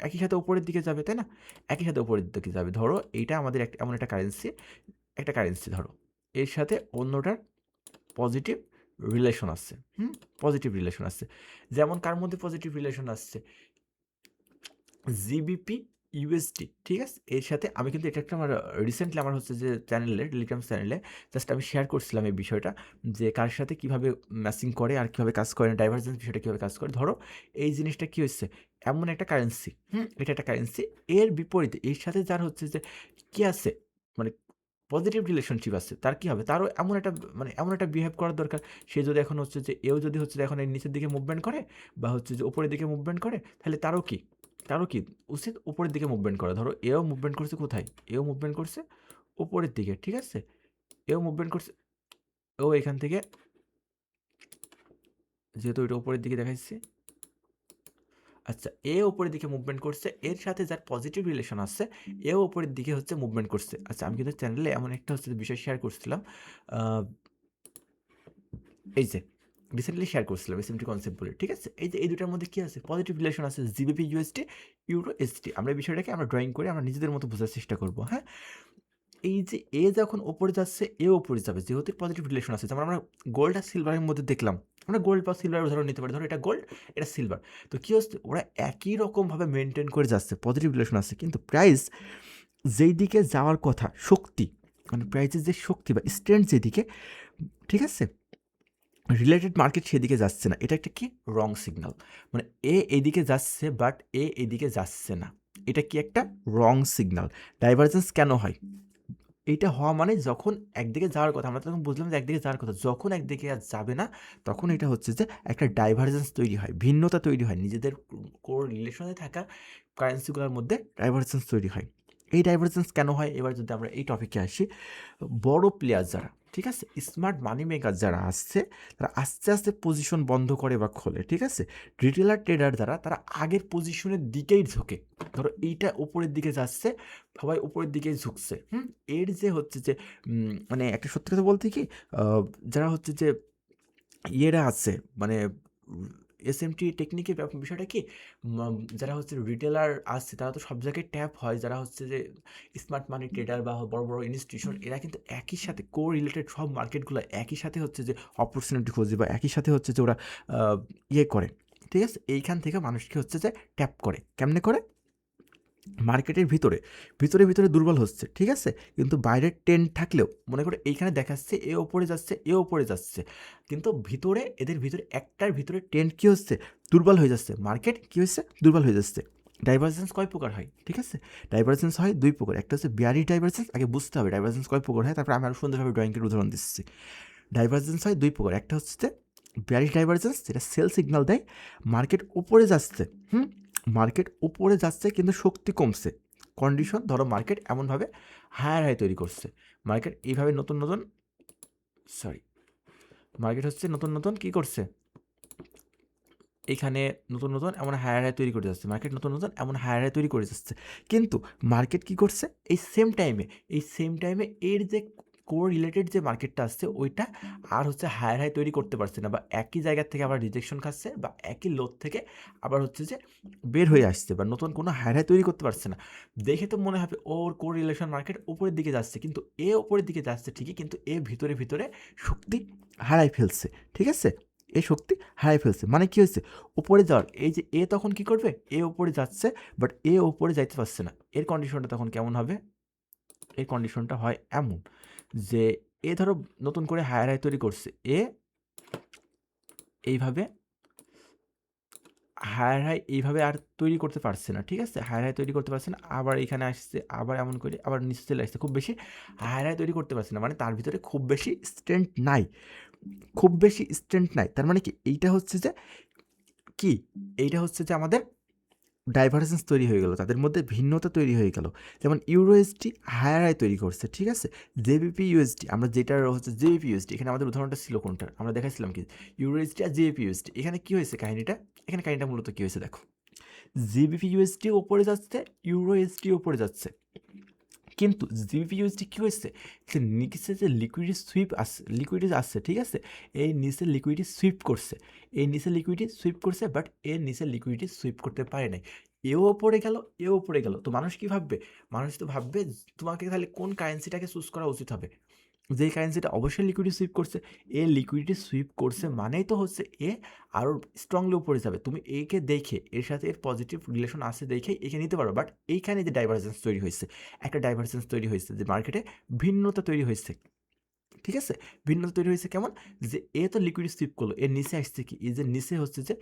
একই সাথে উপরের দিকে যাবে, তাই না? একই সাথে উপরের দিকে যাবে। ধরো এইটা আমাদের এমন একটা কারেন্সি, ধরো এর সাথে অন্যটার পজিটিভ রিলেশন আছে। পজিটিভ রিলেশন আছে। যেমন কার মধ্যে পজিটিভ রিলেশন আসছে? জিবিপি ইউএসডি, ঠিক আছে? এর সাথে আমি কিন্তু এটা একটা আমার রিসেন্টলি আমার হচ্ছে যে চ্যানেলে, টেলিগ্রাম চ্যানেলে জাস্ট আমি শেয়ার করছিলাম এই বিষয়টা, যে কার সাথে কীভাবে ম্যাচিং করে আর কীভাবে কাজ করে, ডাইভারজেন্স বিষয়টা কীভাবে কাজ করে। ধরো এই জিনিসটা কী হচ্ছে, এমন একটা কারেন্সি, এটা একটা কারেন্সি, এর বিপরীতে এর সাথে যার হচ্ছে যে কী আছে, মানে পজিটিভ রিলেশনশিপ আছে, তার কী হবে? তারও এমন একটা, মানে এমন একটা বিহেভ করার দরকার, সে যদি এখন হচ্ছে যে, এও যদি হচ্ছে যে এখন এই নিচের দিকে মুভমেন্ট করে বা হচ্ছে যে উপরের দিকে মুভমেন্ট করে, তাহলে তারও কি উচিত উপরের দিকে মুভমেন্ট করা। ধরো এও মুভমেন্ট করছে কোথায়? এও মুভমেন্ট করছে উপরের দিকে, ঠিক আছে? এও মুভমেন্ট করছে, ও এখান থেকে, যেহেতু এটা উপরের দিকে দেখাচ্ছি, আচ্ছা, এ উপরের দিকে মুভমেন্ট করছে, এর সাথে যার পজিটিভ রিলেশন আছে এও উপরের দিকে হচ্ছে মুভমেন্ট করছে। আচ্ছা, আমি কিন্তু চ্যানেলে এমন একটা হচ্ছে বিষয় শেয়ার করছিলাম, এই যে রিসেন্টলি শেয়ার করছিলাম এসএমটি কনসেপ্ট বলে, ঠিক আছে? এই যে এই দুটার মধ্যে কি আছে? পজিটিভ রিলেশন আছে, জিবিপি ইউএসডি, ইউরো এসডি। আমরা এই বিষয়টাকে আমরা ড্রয়িং করে আমরা নিজেদের মতো বোঝার চেষ্টা করব, হ্যাঁ? এই যে এ যখন ওপরে যাচ্ছে, এ ওপরে যাবে, যেহেতু পজিটিভ রিলেশন আছে। যেমন আমরা গোল্ড আর সিলভারের মধ্যে দেখলাম, আমরা গোল্ড বা সিলভারের উদাহরণ নিতে পারি। ধরো এটা গোল্ড, এটা সিলভার, তো কি হচ্ছে, ওরা একই রকমভাবে মেনটেন করে যাচ্ছে, পজিটিভ রিলেশন আছে, কিন্তু প্রাইস যেই দিকে যাওয়ার কথা, শক্তি, মানে প্রাইসের যে শক্তি বা স্ট্রেন্থ যেদিকে, ঠিক আছে, রিলেটেড মার্কেট সেদিকে যাচ্ছে না, এটা একটা কি রং সিগন্যাল। মানে এ এদিকে যাচ্ছে বাট এ এদিকে যাচ্ছে না, এটা কি একটা রং সিগন্যাল। ডাইভারজেন্স কেন হয়? এইটা হওয়া মানে যখন একদিকে যাওয়ার কথা, আমরা তখন বুঝলাম যে একদিকে যাওয়ার কথা, যখন একদিকে আর যাবে না, তখন এটা হচ্ছে যে একটা ডাইভারজেন্স তৈরি হয়, ভিন্নতা তৈরি হয়, নিজেদের কোর রিলেশনে থাকা কারেন্সিগুলোর মধ্যে ডাইভারজেন্স তৈরি হয়। এই ডাইভারজেন্স কেন হয়? এবার যদি আমরা এই টপিকে আসি, বড় প্লেয়ার যারা, ঠিক আছে, স্মার্ট মানি মেকার যারা আসছে, তারা আস্তে আস্তে পজিশন বন্ধ করে বা খোলে, ঠিক আছে? রিটেলার ট্রেডার যারা, তারা আগের পজিশনের দিকেই ঝোঁকে। ধরো এইটা উপরের দিকে যাচ্ছে, সবাই উপরের দিকেই ঝুঁকছে। এর যে হচ্ছে যে মানে একটা সত্যি কথা বলতে কি, যারা হচ্ছে যে ইয়েরা আছে, মানে এসএমটি টেকনিকের বিষয়টা কি, যারা হচ্ছে রিটেলার আছে, তারা তো সব জায়গায় ট্যাপ হয়, যারা হচ্ছে যে স্মার্ট মানি ট্রেডার বা বড় বড় ইনস্টিটিউশন, এরা কিন্তু একই সাথে কো রিলেটেড সব মার্কেটগুলো একই সাথে হচ্ছে যে অপরচুনিটি খোঁজে, বা একই সাথে হচ্ছে যে ওরা ইয়ে করে, ঠিক আছে? এইখান থেকে মানুষকে হচ্ছে যে ট্যাপ করে, কেমনে করে? মার্কেটের ভিতরে দুর্বল হচ্ছে, ঠিক আছে, কিন্তু বাইরের ট্রেন্ড থাকলেও, মনে করে এইখানে দেখাচ্ছে এ ওপরে যাচ্ছে, এ ওপরে যাচ্ছে, কিন্তু ভিতরে, এদের ভিতরে একটার ভিতরে ট্রেন্ড কী হচ্ছে, দুর্বল হয়ে যাচ্ছে, মার্কেট কী হচ্ছে, দুর্বল হয়ে যাচ্ছে। ডাইভারজেন্স কয় প্রকার হয়, ঠিক আছে? ডাইভারজেন্স হয় দুই প্রকার, একটা হচ্ছে বিয়ারিশ ডাইভারজেন্স, আগে বুঝতে হবে ডাইভারজেন্স কয় প্রকার হয়, তারপর আমি আরও সুন্দরভাবে ড্রয়িংয়ের উদাহরণ দিচ্ছি। ডাইভারজেন্স হয় দুই প্রকার, একটা হচ্ছে বিয়ারিশ ডাইভারজেন্স, যেটা সেল সিগন্যাল দেয়, মার্কেট উপরে যাচ্ছে, মার্কেট উপরে যাচ্ছে কিন্তু শক্তি কমছে, কন্ডিশন, ধরো মার্কেট এমনভাবে হায়ার হাই তৈরি করছে, মার্কেট এইভাবে নতুন মার্কেট হচ্ছে নতুন কী করছে, এখানে নতুন এমন হায়ার হাই তৈরি করে যাচ্ছে, মার্কেট নতুন এমন হায়ার হাই তৈরি করে যাচ্ছে, কিন্তু মার্কেট কী করছে, এই সেম টাইমে এর যে কোর রিলেটেড যে মার্কেটটা আসছে, ওইটা আর হচ্ছে হায়ার হাই তৈরি করতে পারছে না, বা একই জায়গা থেকে আবার রিজেকশন খাচ্ছে, বা একই লোড থেকে আবার হচ্ছে যে বের হয়ে আসছে, বা নতুন কোনো হায়ার হাই তৈরি করতে পারছে না। দেখে তো মনে হবে ওর কোর রিলেশন মার্কেট উপরের দিকে যাচ্ছে, কিন্তু এ উপরের দিকে যাচ্ছে ঠিকই, কিন্তু এ ভিতরে শক্তি হারাই ফেলছে, ঠিক আছে? এ শক্তি হারাই ফেলছে, মানে কি হয়েছে, উপরে যাওয়ার, এই যে এ তখন কি করবে, এ উপরে যাচ্ছে, বাট এ উপরে যাইতে পারছে না, এর কন্ডিশনটা তখন কেমন হবে? এর কন্ডিশনটা হয় এমন যে, এ ধরো নতুন করে হায়ার হাই তৈরি করছে, এ এইভাবে হায়ার হাই এইভাবে আর তৈরি করতে পারছে না, ঠিক আছে? হায়ার হাই তৈরি করতে পারছে না, আবার এখানে আসছে, আবার এমন করে আবার নিচে চলে আসছে, খুব বেশি হায়ার হাই তৈরি করতে পারছে না, মানে তার ভিতরে খুব বেশি স্ট্রেংথ নাই, তার মানে কি, এইটা হচ্ছে যে কি, এইটা হচ্ছে যে আমাদের ডাইভারজেন্স তৈরি হয়ে গেল, তাদের মধ্যে ভিন্নতা তৈরি হয়ে গেল। যেমন ইউরোএসডি হায়ার হাই তৈরি করছে, ঠিক আছে? জেবিপি ইউএসডি, আমরা যেটা হচ্ছে জেবিপি ইউএসডি, এখানে আমাদের উদাহরণটা ছিল কোনটা, আমরা দেখাচ্ছিলাম কি, ইউরোএসডি আর জেবিপি ইউএসডি। এখানে কি হয়েছে কাহিনীটা, এখানে কাহিনীটা মূলত কি হয়েছে দেখো, জিবিপি ইউএসডি ওপরে যাচ্ছে, ইউরোএসডি ওপরে যাচ্ছে, কিন্তু জিবিপিইউএসডি কী হয়েছে, যে নিচে যে লিকুইডিটি আসছে, ঠিক আছে, এই নিচে লিকুইডিটি সুইপ করছে, বাট এর নিচে লিকুইডিটি সুইপ করতে পারে নাই, এও ওপরে গেল, তো মানুষ কি ভাববে, মানুষ তো ভাববে তোমাকে তাহলে কোন কারেন্সিটাকে চুজ করা উচিত হবে, যেই কারেন্সিটা অবশ্যই লিকুইডিটি সুইপ করছে, লিকুইডিটি সুইপ করছে মানেই তো হচ্ছে আরও স্ট্রংলি উপরে যাবে, তুমি একে দেখে এর সাথে এর পজিটিভ রিলেশন আছে দেখে একে নিতে পারো, বাট এইখানে যে ডাইভারজেন্স তৈরি হয়েছে, একটা ডাইভারজেন্স তৈরি হয়েছে, যে মার্কেটে ভিন্নতা তৈরি হয়েছে, ঠিক আছে, ভিন্নতা তৈরি হয়েছে কেমন, যে তো লিকুইডিটি সুইপ করলো, এর নিচে আসছে কি, এই যে নিচে হচ্ছে যে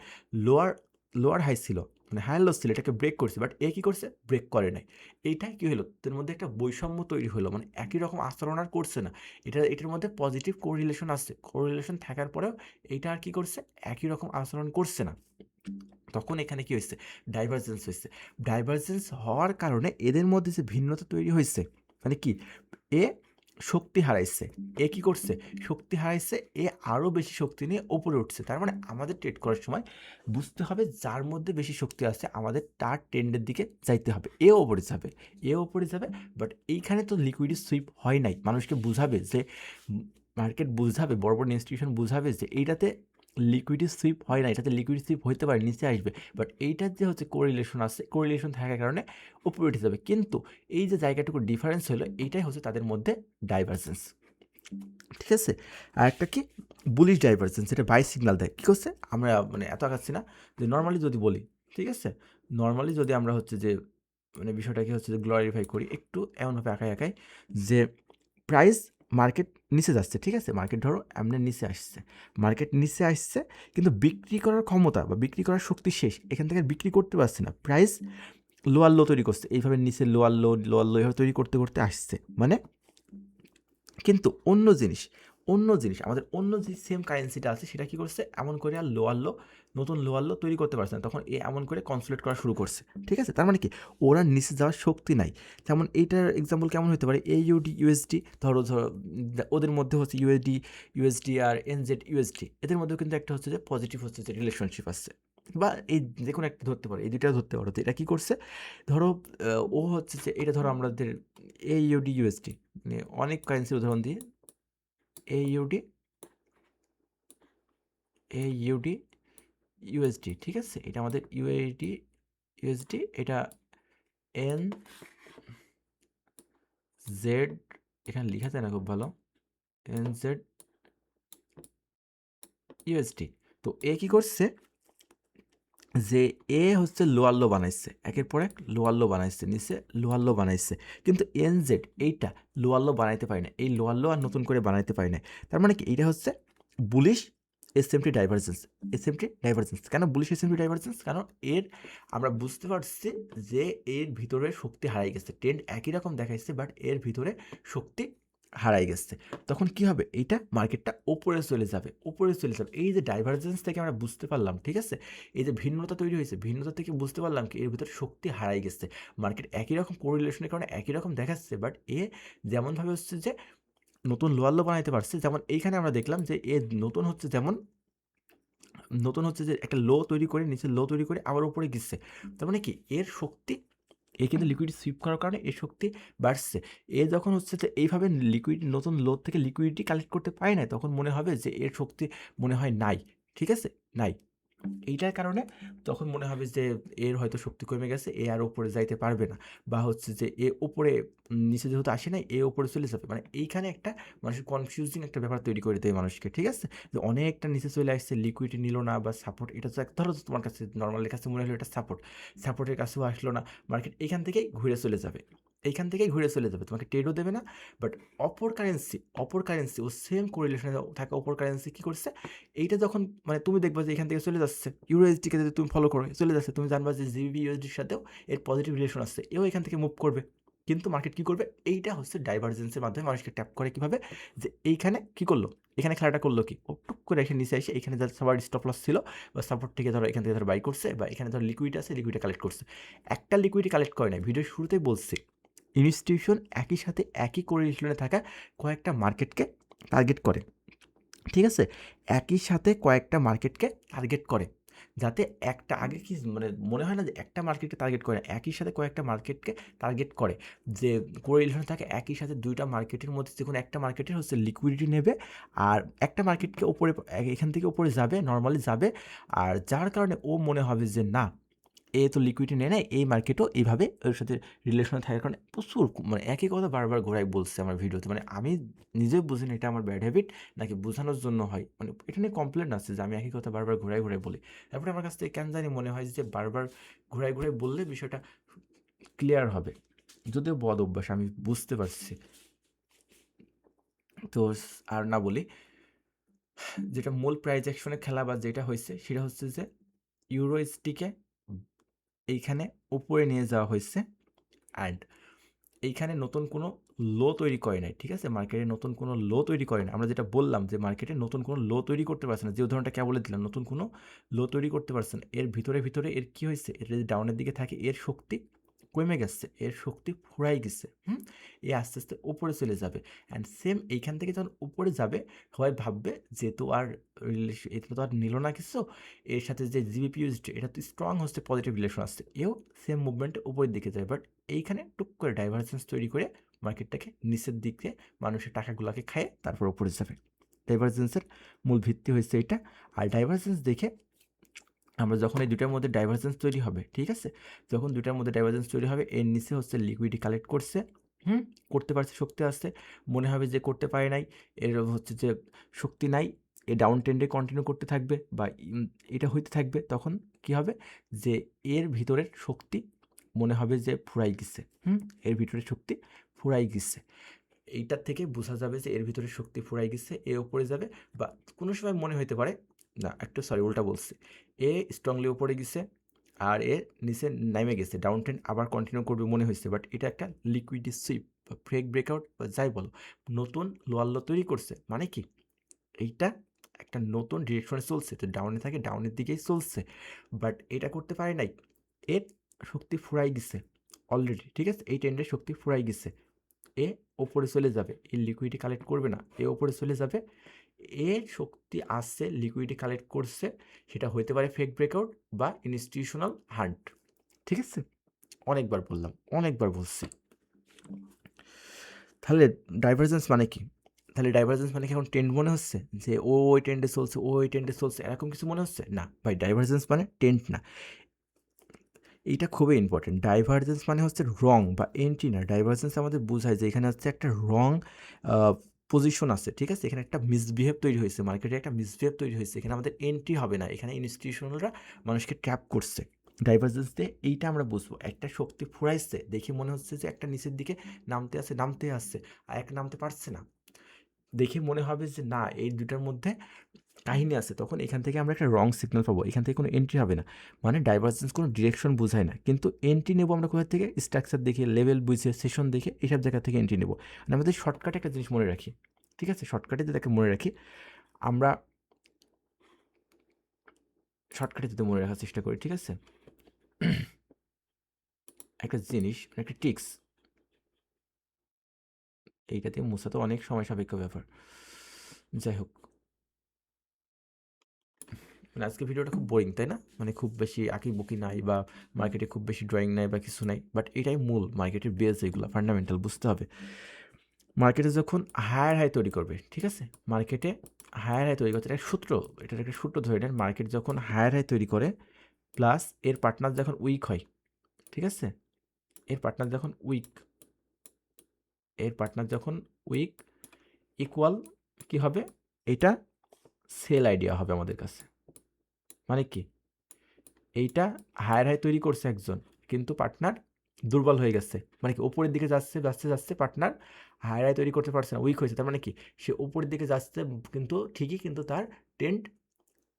লোয়ার হাই ছিল, মানে হায়ার লস ছিল, এটাকে ব্রেক করছে, বাট কী করছে, ব্রেক করে নাই, এইটাই কী হলো, এর মধ্যে একটা বৈষম্য তৈরি হলো, মানে একই রকম আচরণ আর করছে না, এটার মধ্যে পজিটিভ কোরিলেশন আসছে, কোরিলেশন থাকার পরেও এইটা আর কী করছে, একই রকম আচরণ করছে না, তখন এখানে কি হয়েছে, ডাইভারজেন্স হওয়ার কারণে এদের মধ্যে যে ভিন্নতা তৈরি হয়েছে, মানে কি, এ শক্তি হারাইছে, কি করছে, শক্তি হারাইছে, আরও বেশি শক্তি নিয়ে ওপরে উঠছে, তার মানে আমাদের ট্রেড করার সময় বুঝতে হবে যার মধ্যে বেশি শক্তি আছে আমাদের তার ট্রেন্ডের দিকে যাইতে হবে, ওপরে যাবে, বাট এইখানে তো লিকুইডিটি সুইপ হয় নাই, মানুষকে বুঝাবে যে, মার্কেট বুঝাবে, বড় বড় ইনস্টিটিউশন বুঝাবে যে এইটাতে লিকুইডিটি সুইপ হয় না, এটাতে লিকুইডিটি সুইপ হইতে পারে, নিচে আসবে, বাট এইটার যে হচ্ছে কোরিলেশন থাকার কারণে উপরে উঠে যাবে, কিন্তু এই যে জায়গাটুকু ডিফারেন্স হলো, এইটাই হচ্ছে তাদের মধ্যে ডাইভারজেন্স, ঠিক আছে। আর একটা কি, বুলিশ ডাইভারজেন্স, এটা বাই সিগন্যাল দেয়, কী করছে, আমরা মানে এত আগাচ্ছি না, যে নর্মালি যদি বলি, ঠিক আছে, নর্মালি যদি আমরা হচ্ছে যে মানে বিষয়টাকে হচ্ছে যে গ্লোরিফাই করি একটু এমনভাবে একাই যে প্রাইস মার্কেট নিচে যাচ্ছে, ঠিক আছে, মার্কেট ধরো এমনি নিচে আসছে, কিন্তু বিক্রি করার ক্ষমতা বা বিক্রি করার শক্তি শেষ, এখান থেকে বিক্রি করতে পারছে না, প্রাইস লোয়ার লো তৈরি করছে, এইভাবে নিচে লোয়ার লো এইভাবে তৈরি করতে আসছে, মানে কিন্তু অন্য জিনিস আমাদের অন্য যে সেম কারেন্সিটা আছে সেটা কী করছে, এমন করে আর নতুন লোয়ার লো তৈরি করতে পারছে না, তখন এমন করে কনসোলিডেট করা শুরু করছে, ঠিক আছে, তার মানে কি, ওরা নিচে যাওয়ার শক্তি নাই, যেমন এইটার এক্সাম্পল কেমন হতে পারে, ইউএসডি ধরো ওদের মধ্যে হচ্ছে ইউএসডি আর এনজেড ইউএসডি, এদের মধ্যেও কিন্তু একটা হচ্ছে যে পজিটিভ হচ্ছে যে রিলেশনশিপ আছে, বা এই যে কোনো একটা ধরতে পারো, এই দুইটা ধরতে পারো, তো এটা কী করছে, ধরো ও হচ্ছে যে এটা ধরো আমাদের ইউএসডি, মানে অনেক কারেন্সির উদাহরণ দিয়ে, ইউডি ইউএসডি, ঠিক আছে, এটা আমাদের ইউএসডি, এটা এন জেড, এখানে লেখা যায় না খুব ভালো, এনজেড ইউএসডি, তো কি করছে, যে হচ্ছে লোয়ার লো বানাইছে, একের পর এক লোয়ার লো বানাইছে, নিচে লোয়ার লো বানাইছে, কিন্তু এনজেড এইটা লোয়ার লো বানাইতে পারে না, এই লোয়ার লো আর নতুন করে বানাইতে পারে না, তার মানে কি, এইটা হচ্ছে বুলিশ এসএমটি ডাইভারজেন্স, কেন বুলিশ এসএমটি ডাইভারজেন্স, কারণ আমরা বুঝতে পারছি যে এর ভিতরে শক্তি হারাই গেছে, ট্রেন্ড একই রকম দেখাইছে, বাট এর ভিতরে শক্তি হারাই গেছে, তখন কি হবে, এইটা মার্কেটটা ওপরে চলে যাবে, এই যে ডাইভারজেন্স থেকে আমরা বুঝতে পারলাম, ঠিক আছে, এই যে ভিন্নতা তৈরি হয়েছে, ভিন্নতা থেকে বুঝতে পারলাম কি এর ভিতরে শক্তি হারাই গেছে, মার্কেট একই রকম কোরিলেশনের কারণে একই রকম দেখাচ্ছে, বাট যেমনভাবে হচ্ছে যে নতুন লোয়ার লো বানাইতে পারছে, যেমন এইখানে আমরা দেখলাম যে নতুন হচ্ছে যে একটা লো তৈরি করে, নিচে লো তৈরি করে আবার উপরে গেছে, তার মানে কি এর শক্তি, কিন্তু লিকুইডিটি সুইপ করার কারণে এর শক্তি বাড়ছে, যখন হচ্ছে যে এইভাবে নতুন লো থেকে লিকুইডিটি কালেক্ট করতে পারে না, তখন মনে হবে যে এর শক্তি মনে হয় নাই, ঠিক আছে, নাই, এইটার কারণে তখন মনে হবে যে এর হয়তো শক্তি কমে গেছে, আর উপরে যাইতে পারবে না, বা হচ্ছে যে উপরে নিচে যেহেতু আসে নাই, উপরে চলে যাবে, মানে এইখানে একটা মানুষের কনফিউজিং একটা ব্যাপার তৈরি করে দেয় মানুষকে, ঠিক আছে, যে অনেকটা নিচে চলে আসছে, লিকুইডিটি নিল না, বা সাপোর্ট, এটা তো ধরো তোমার কাছে নর্মালের কাছে মনে হলো এটা সাপোর্টের কাছেও আসলো না, মার্কেট এইখান থেকেই ঘুরে চলে যাবে, তোমাকে ট্রেডও দেবে না, বাট অপর কারেন্সি ও সেম কোরিলেশনে থাকা অপর কারেন্সি কী করছে, এইটা যখন মানে তুমি দেখবা যে এখান থেকে চলে যাচ্ছে, ইউএসডিকে যদি তুমি ফলো করো চলে যাচ্ছে, তুমি জানবা যে জিবি ইউএসডির সাথেও এর পজিটিভ রিলেশন আসছে, এখান থেকে মুভ করবে, কিন্তু মার্কেট কী করবে, এইটা হচ্ছে ডাইভারজেন্সের মাধ্যমে মানুষকে ট্যাপ করে কীভাবে, যে এইখানে কী করলো, এখানে খেলাটা করলো কি, ও টুক করে এখানে নিচে এসে এখানে যার সবার স্টপ লস ছিল বা সাপোর্ট থেকে ধরো এখান থেকে ধরো বাই করছে, বা এখানে ধরো লিকুইড আছে, লিকুইডে কালেক্ট করছে, একটা লিকুইডে কালেক্ট করে না, ভিডিওর শুরুতেই বলছি, ইনস্টিটিউশন একই সাথে একই কোরিলেশনে থাকা কয়েকটা মার্কেটকে টার্গেট করে, ঠিক আছে, একই সাথে কয়েকটা মার্কেটকে টার্গেট করে, যাতে একটা আগে কি মানে মনে হয় না যে একটা মার্কেটকে টার্গেট করে না, একই সাথে কয়েকটা মার্কেটকে টার্গেট করে, যে কোরিলেশন থাকে একই সাথে দুইটা মার্কেটের মধ্যে যে কোনো একটা মার্কেটের হচ্ছে লিকুইডিটি নেবে আর একটা মার্কেটকে ওপরে এখান থেকে ওপরে যাবে, নর্মালি যাবে, আর যার কারণে ও মনে হবে যে না এ তো লিকুইডিটি নেয় নাই, এই মার্কেটও এইভাবে ওর সাথে রিলেশনে থাকার কারণে প্রচুর মানে একই কথা বারবার ঘোরাই বলছে আমার ভিডিওতে, মানে আমি নিজেও বুঝি না এটা আমার ব্যাড হ্যাবিট নাকি বোঝানোর জন্য হয়, মানে এটা নিয়ে কমপ্লেন আছে যে আমি একই কথা বারবার ঘোরাই ঘোরাই বলি। তারপরে আমার কাছ থেকে কেন জানি মনে হয় যে বারবার ঘোরাই ঘোরাই বললে বিষয়টা ক্লিয়ার হবে, যদিও বদ অভ্যাস আমি বুঝতে পারছি। তো আর না বলি, যেটা মূল প্রাইজ অ্যাকশনের খেলা বা যেটা হয়েছে সেটা হচ্ছে যে ইউরোস্টিকে এইখানে উপরে নিয়ে যাওয়া হয়েছে, অ্যান্ড এইখানে নতুন কোনো লো তৈরি করে নাই, ঠিক আছে, মার্কেটে নতুন কোনো লো তৈরি করে না। আমরা যেটা বললাম যে মার্কেটে নতুন কোনো লো তৈরি করতে পারছে না, যে উদাহরণটা কে বলে দিলাম, নতুন কোনো লো তৈরি করতে পারছে না। এর ভিতরে ভিতরে এর কী হয়েছে, এর যদি ডাউনের দিকে থাকে এর শক্তি কমে গেছে, এর শক্তি ফুরাই গেছে, এ আস্তে আস্তে উপরে চলে যাবে। অ্যান্ড সেম এইখান থেকে যখন উপরে যাবে সবাই ভাববে যে তো আর এটা তো আর নিল না কিছু, এর সাথে যে জিবিপিউএসডি এটা তো স্ট্রং হচ্ছে, পজিটিভ রিলেশন আসছে, এও সেম মুভমেন্টে উপরের দিকে যায়, বাট এইখানে টুক করে ডাইভারজেন্স তৈরি করে মার্কেটটাকে নিচের দিকে মানুষের টাকাগুলোকে খায় তারপর উপরে যাবে। ডাইভারজেন্সের মূল ভিত্তি হয়েছে এটা। আর ডাইভারজেন্স দেখে আমরা যখন এই দুটার মধ্যে ডাইভারজেন্স তৈরি হবে, ঠিক আছে, যখন দুটার মধ্যে ডাইভারজেন্স তৈরি হবে এর নিচে হচ্ছে লিকুইডিটি কালেক্ট করছে, করতে পারছে, শক্তি আসছে, মনে হবে যে করতে পারে নাই, এর হচ্ছে যে শক্তি নাই, এ ডাউন ট্রেন্ডে কন্টিনিউ করতে থাকবে বা এটা হইতে থাকবে, তখন কি হবে যে এর ভিতরের শক্তি মনে হবে যে ফুরাই গেছে, এর ভিতরের শক্তি ফুরাই গেছে, এইটার থেকে বোঝা যাবে যে এর ভিতরে শক্তি ফুরাই গেছে, এ উপরে যাবে, বা কোনো সময় মনে হইতে পারে না, একটু সরি উল্টা বলছে, এ স্ট্রংলি উপরে গেছে আর এ নিচে নেমে গেছে, ডাউন ট্রেন্ড আবার কন্টিনিউ করবে মনে হয়েছে, বাট এটা একটা লিকুইডি সুইপ বা ব্রেক ব্রেকআউট বা যাই বলো, নতুন লোয়ার লো তৈরি করছে, মানে কি এইটা একটা নতুন ডিরেকশনে চলছে, তো ডাউনে থাকে ডাউনের দিকেই চলছে, বাট এটা করতে পারে নাই, এর শক্তি ফুরাই গেছে অলরেডি, ঠিক আছে, এই ট্রেন্ডের শক্তি ফুরাই গেছে, এ ওপরে চলে যাবে, এর লিকুইডিটি কালেক্ট করবে না, এ ওপরে চলে যাবে, এর শক্তি আসছে, লিকুইডিটি কালেক্ট করছে, সেটা হতে পারে ফেক ব্রেকআউট বা ইনস্টিটিউশনাল হান্ট, ঠিক আছে, অনেকবার বললাম, অনেকবার বলছি। তাহলে ডাইভারজেন্স মানে কি, তাহলে ডাইভারজেন্স মানে কি এখন ট্রেন্ড মনে হচ্ছে যে ও ওই ট্রেন্ডে চলছে, ও ওই ট্রেন্ডে চলছে, এরকম কিছু মনে হচ্ছে না ভাই, ডাইভারজেন্স মানে ট্রেন্ড না, এইটা খুবই ইম্পর্টেন্ট। ডাইভারজেন্স মানে হচ্ছে রং বা এন্ট্রি না, ডাইভারজেন্স আমাদের বোঝায় যে এখানে হচ্ছে একটা রং পজিশন আছে, ঠিক আছে, এখানে একটা মিসবিহেভ তৈরি হয়েছে, মার্কেটে একটা মিসবিহেভ তৈরি হয়েছে, এখানে আমাদের এন্ট্রি হবে না, এখানে ইনস্টিটিউশনালরা মানুষকে ট্র্যাপ করছে। ডাইভারজেন্স দিয়ে এইটা আমরা বুঝবো, একটা শক্তি ফুরাইছে দেখে মনে হচ্ছে যে একটা নিচের দিকে নামতে আসছে আর একটা নামতে পারছে না, দেখে মনে হবে যে না এই দুটার মধ্যে কাহিনী আছে, তখন এখান থেকে আমরা একটা রং সিগন্যাল পাবো, এখান থেকে কোনো এন্ট্রি হবে না, মানে ডাইভারজেন্স কোনো ডিরেকশন বোঝায় না, কিন্তু এন্ট্রি নেবো আমরা কোথা থেকে, স্ট্রাকচার দেখে, লেভেল বুঝে, সেশন দেখে, এইসব জায়গা থেকে এন্ট্রি নেবো। মানে আমাদের শর্টকাটে একটা জিনিস মনে রাখি, ঠিক আছে, শর্টকাটে যদি মনে রাখি, আমরা শর্টকাটে যদি মনে রাখার চেষ্টা করি, ঠিক আছে, একটা জিনিস, একটা ট্রিক্স, এইটাতে মুছা তো অনেক সময় সাপেক্ষ ব্যাপার, যাই হোক, মানে আজকে ভিডিওটা খুব বোরিং তাই না, মানে খুব বেশি আঁকিবুকি নাই বা মার্কেটে খুব বেশি ড্রয়িং নাই বা কিছু নাই, বাট এটাই মূল মার্কেটের বেস, এগুলো ফান্ডামেন্টাল বুঝতে হবে। মার্কেটে যখন হায়ার হাই তৈরি করবে, ঠিক আছে, মার্কেটে হায়ার হাই তৈরি করতে একটা সূত্র, এটার একটা সূত্র ধরে নেন, মার্কেট যখন হায়ার হাই তৈরি করে প্লাস এর পার্টনার যখন উইক হয়, ঠিক আছে, এর পার্টনার যখন উইক ইকুয়াল কি হবে, এটা সেল আইডিয়া হবে আমাদের কাছে, মানে কি এইটা হায়ার হাই তৈরি করছে একজন, কিন্তু পার্টনার দুর্বল হয়ে গেছে, মানে কি ওপরের দিকে যাচ্ছে পার্টনার হায়ার হাই তৈরি করতে পারছে না, উইক হয়েছে, তার মানে কি সে উপরের দিকে যাচ্ছে কিন্তু ঠিকই, কিন্তু তার ট্রেন্ড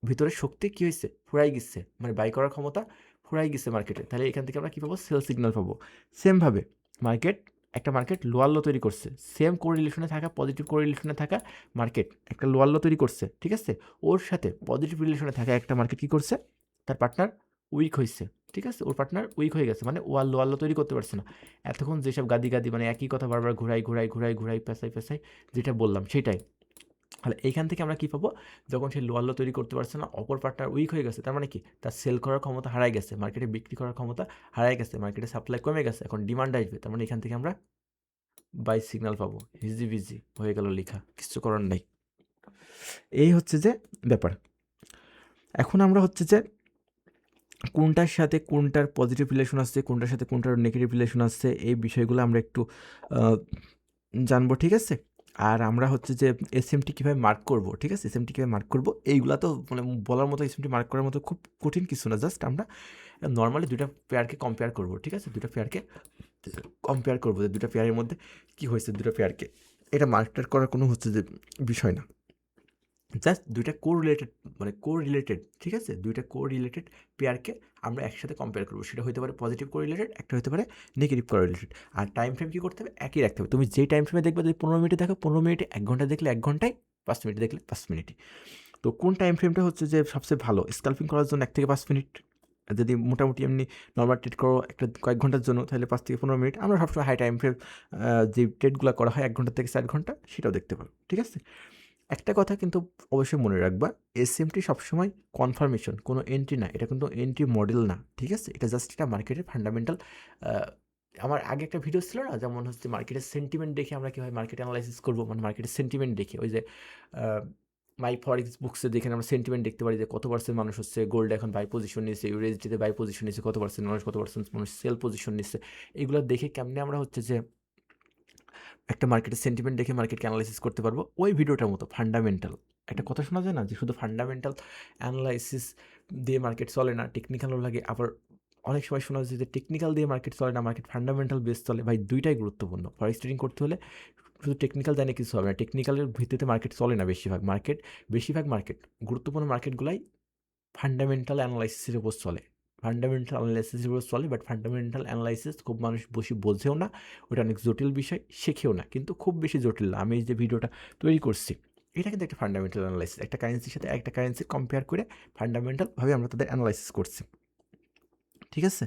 ভিতরের শক্তি কী হয়েছে, ফুরাই গেছে, মানে বাই করার ক্ষমতা ফুরাই গেছে মার্কেটে, তাহলে এখান থেকে আমরা কী পাবো, সেল সিগন্যাল পাবো। সেমভাবে একটা মার্কেট লোয়ার লো তৈরি করছে, সেম কোরিলেশনে থাকা, পজিটিভ কোরিলেশনে থাকা মার্কেট একটা লোয়ার লো তৈরি করছে, ঠিক আছে, ওর সাথে পজিটিভ রিলেশনে থাকা একটা মার্কেট কী করছে, তার পার্টনার উইক হয়েছে, ঠিক আছে, ওর পার্টনার উইক হয়ে গেছে, মানে লোয়ার লো তৈরি করতে পারছে না, এতক্ষণ যেসব গাদি মানে একই কথা বারবার ঘুরাই পেঁচাই যেটা বললাম সেটাই, তাহলে এইখান থেকে আমরা কী পাবো, যখন সে লোয়ার লো তৈরি করতে পারছে না, অপর পার্টনার উইক হয়ে গেছে, তার মানে কি তার সেল করার ক্ষমতা হারাই গেছে, মার্কেটে বিক্রি করার ক্ষমতা হারাই গেছে, মার্কেটে সাপ্লাই কমে গেছে, এখন ডিমান্ড আসবে, তার মানে এখান থেকে আমরা বাই সিগন্যাল পাবো। হিজি ভিজি হয়ে গেল লেখা, কিছু করার নাই। এই হচ্ছে যে ব্যাপার। এখন আমরা হচ্ছে যে কোনটার সাথে কোনটার পজিটিভ রিলেশন আসছে, কোনটার সাথে কোনটার নেগেটিভ রিলেশন আসছে, এই বিষয়গুলো আমরা একটু জানবো, ঠিক আছে? আর আমরা হচ্ছে যে এসএমটি কীভাবে মার্ক করবো, ঠিক আছে? এসএমটি কীভাবে মার্ক করবো, এইগুলা তো মানে বলার মতো, এসএমটি মার্ক করার মতো খুব কঠিন কিছু না, জাস্ট আমরা নর্মালি দুইটা পেয়ারকে কম্পেয়ার করবো, ঠিক আছে? দুইটা পেয়ারকে কম্পেয়ার করবো যে দুটা পেয়ারের মধ্যে কী হয়েছে, দুটা পেয়ারকে, এটা মার্কটার করার কোনো হচ্ছে যে বিষয় না, জাস্ট দুইটা কোরিলেটেড, ঠিক আছে? দুইটা কোরিলেটেড পেয়ারকে আমরা একসাথে কম্পেয়ার করবো, সেটা হতে পারে পজিটিভ কোরিলেটেড, একটা হতে পারে নেগেটিভ কোরিলেটেড। আর টাইম ফ্রেম কী করতে হবে, একই রাখতে হবে। তুমি যেই টাইম ফ্রেমে দেখবে, যদি 15 মিনিটে দেখো 15 মিনিটে, 1 ঘন্টা দেখলে 1 ঘন্টায়, 5 মিনিটে দেখলে 5 মিনিটে। তো কোন টাইম ফ্রেমটা হচ্ছে যে সবচেয়ে ভালো স্কাল্পিং করার জন্য? 1 থেকে 5 মিনিট। যদি মোটামুটি এমনি নর্মাল ট্রেড করো একটা কয়েক ঘন্টার জন্য, তাহলে 5 থেকে 15 মিনিট। আমরা সবসময় হাই টাইম ফ্রেম যে ট্রেডগুলো করা হয় 1 ঘন্টা থেকে 4 ঘন্টা, সেটাও দেখতে পারো, ঠিক আছে? একটা কথা কিন্তু অবশ্যই মনে রাখবা, এসএমটি সবসময় কনফার্মেশন, কোনো এন্ট্রি না, এটা কিন্তু এন্ট্রি মডেল না, ঠিক আছে? এটা জাস্ট এটা মার্কেটের ফান্ডামেন্টাল। আমার আগে একটা ভিডিও ছিল না, যেমন হচ্ছে মার্কেটের সেন্টিমেন্ট দেখে আমরা কীভাবে মার্কেট অ্যানালাইসিস করবো, মানে মার্কেটের সেন্টিমেন্ট দেখে, ওই যে মাই ফরেক্স বুকসে দেখে আমরা সেন্টিমেন্ট দেখতে পারি যে কত পার্সেন্ট মানুষ হচ্ছে গোল্ড এখন বাই পজিশন নিচ্ছে, ইউএসডিতে বাই পজিশন নিচ্ছে, কত পার্সেন্ট মানুষ সেল পজিশন নিচ্ছে, এগুলো দেখে কেমনে আমরা হচ্ছে যে একটা মার্কেটের সেন্টিমেন্ট দেখে মার্কেটকে অ্যানালাইসিস করতে পারবো, ওই ভিডিওটার মতো ফান্ডামেন্টাল। একটা কথা শোনা যায় না যে শুধু ফান্ডামেন্টাল অ্যানালাইসিস দিয়ে মার্কেট চলে না, টেকনিক্যালও লাগে। আবার অনেক সময় শোনা যায় যে টেকনিক্যাল দিয়ে মার্কেট চলে না, মার্কেট ফান্ডামেন্টাল বেস চলে। ভাই দুইটাই গুরুত্বপূর্ণ। ফরেক্স ট্রেডিং করতে হলে শুধু টেকনিক্যাল জানে কিছু হবে না, টেকনিক্যালের ভিত্তিতে মার্কেট চলে না। বেশিরভাগ মার্কেট, গুরুত্বপূর্ণ মার্কেটগুলাই ফান্ডামেন্টাল অ্যানালাইসিসের উপর চলে। বাট ফান্ডামেন্টাল অ্যানালাইসিস খুব মানুষ বেশি বোঝেও না, ওটা অনেক জটিল বিষয়, শেখেও না, কিন্তু খুব বেশি জটিল না। আমি এই যে ভিডিওটা তৈরি করছি, এটা কিন্তু একটা ফান্ডামেন্টাল অ্যানালাইসিস, একটা কারেন্সির সাথে একটা কারেন্সি কম্পেয়ার করে ফান্ডামেন্টালভাবে আমরা তাদের অ্যানালাইসিস করছি, ঠিক আছে?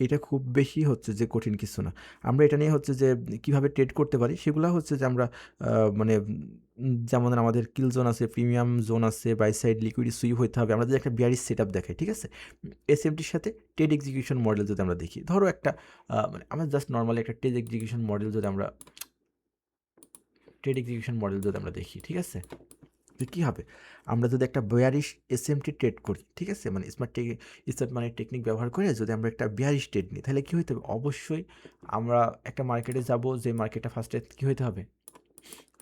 এটা খুব বেশি হচ্ছে যে কঠিন কিছু না। আমরা এটা নিয়ে হচ্ছে যে কীভাবে ট্রেড করতে পারি, সেগুলো হচ্ছে যে আমরা মানে যেমন আমাদের কিল জোন আছে, প্রিমিয়াম জোন আছে, বাই সাইড লিকুইড সুইপ হইতে হবে। আমরা যদি একটা বিয়ারিশ সেট আপ দেখাই, ঠিক আছে? এসএমটির সাথে ট্রেড এক্সিকিউশন মডেল যদি আমরা দেখি, ধরো একটা মানে আমরা জাস্ট নর্মালি একটা ট্রেড এক্সিকিউশন মডেল যদি আমরা দেখি, ঠিক আছে? তো কী হবে, আমরা যদি একটা বেয়ারিশ এসএমটি ট্রেড করি, ঠিক আছে? মানে স্মার্ট মানি টেকনিক ব্যবহার করে যদি আমরা একটা বেয়ারিশ ট্রেড নিই, তাহলে কী হইতে হবে, অবশ্যই আমরা একটা মার্কেটে যাব, যে মার্কেটটা ফার্স্টে কী হইতে হবে,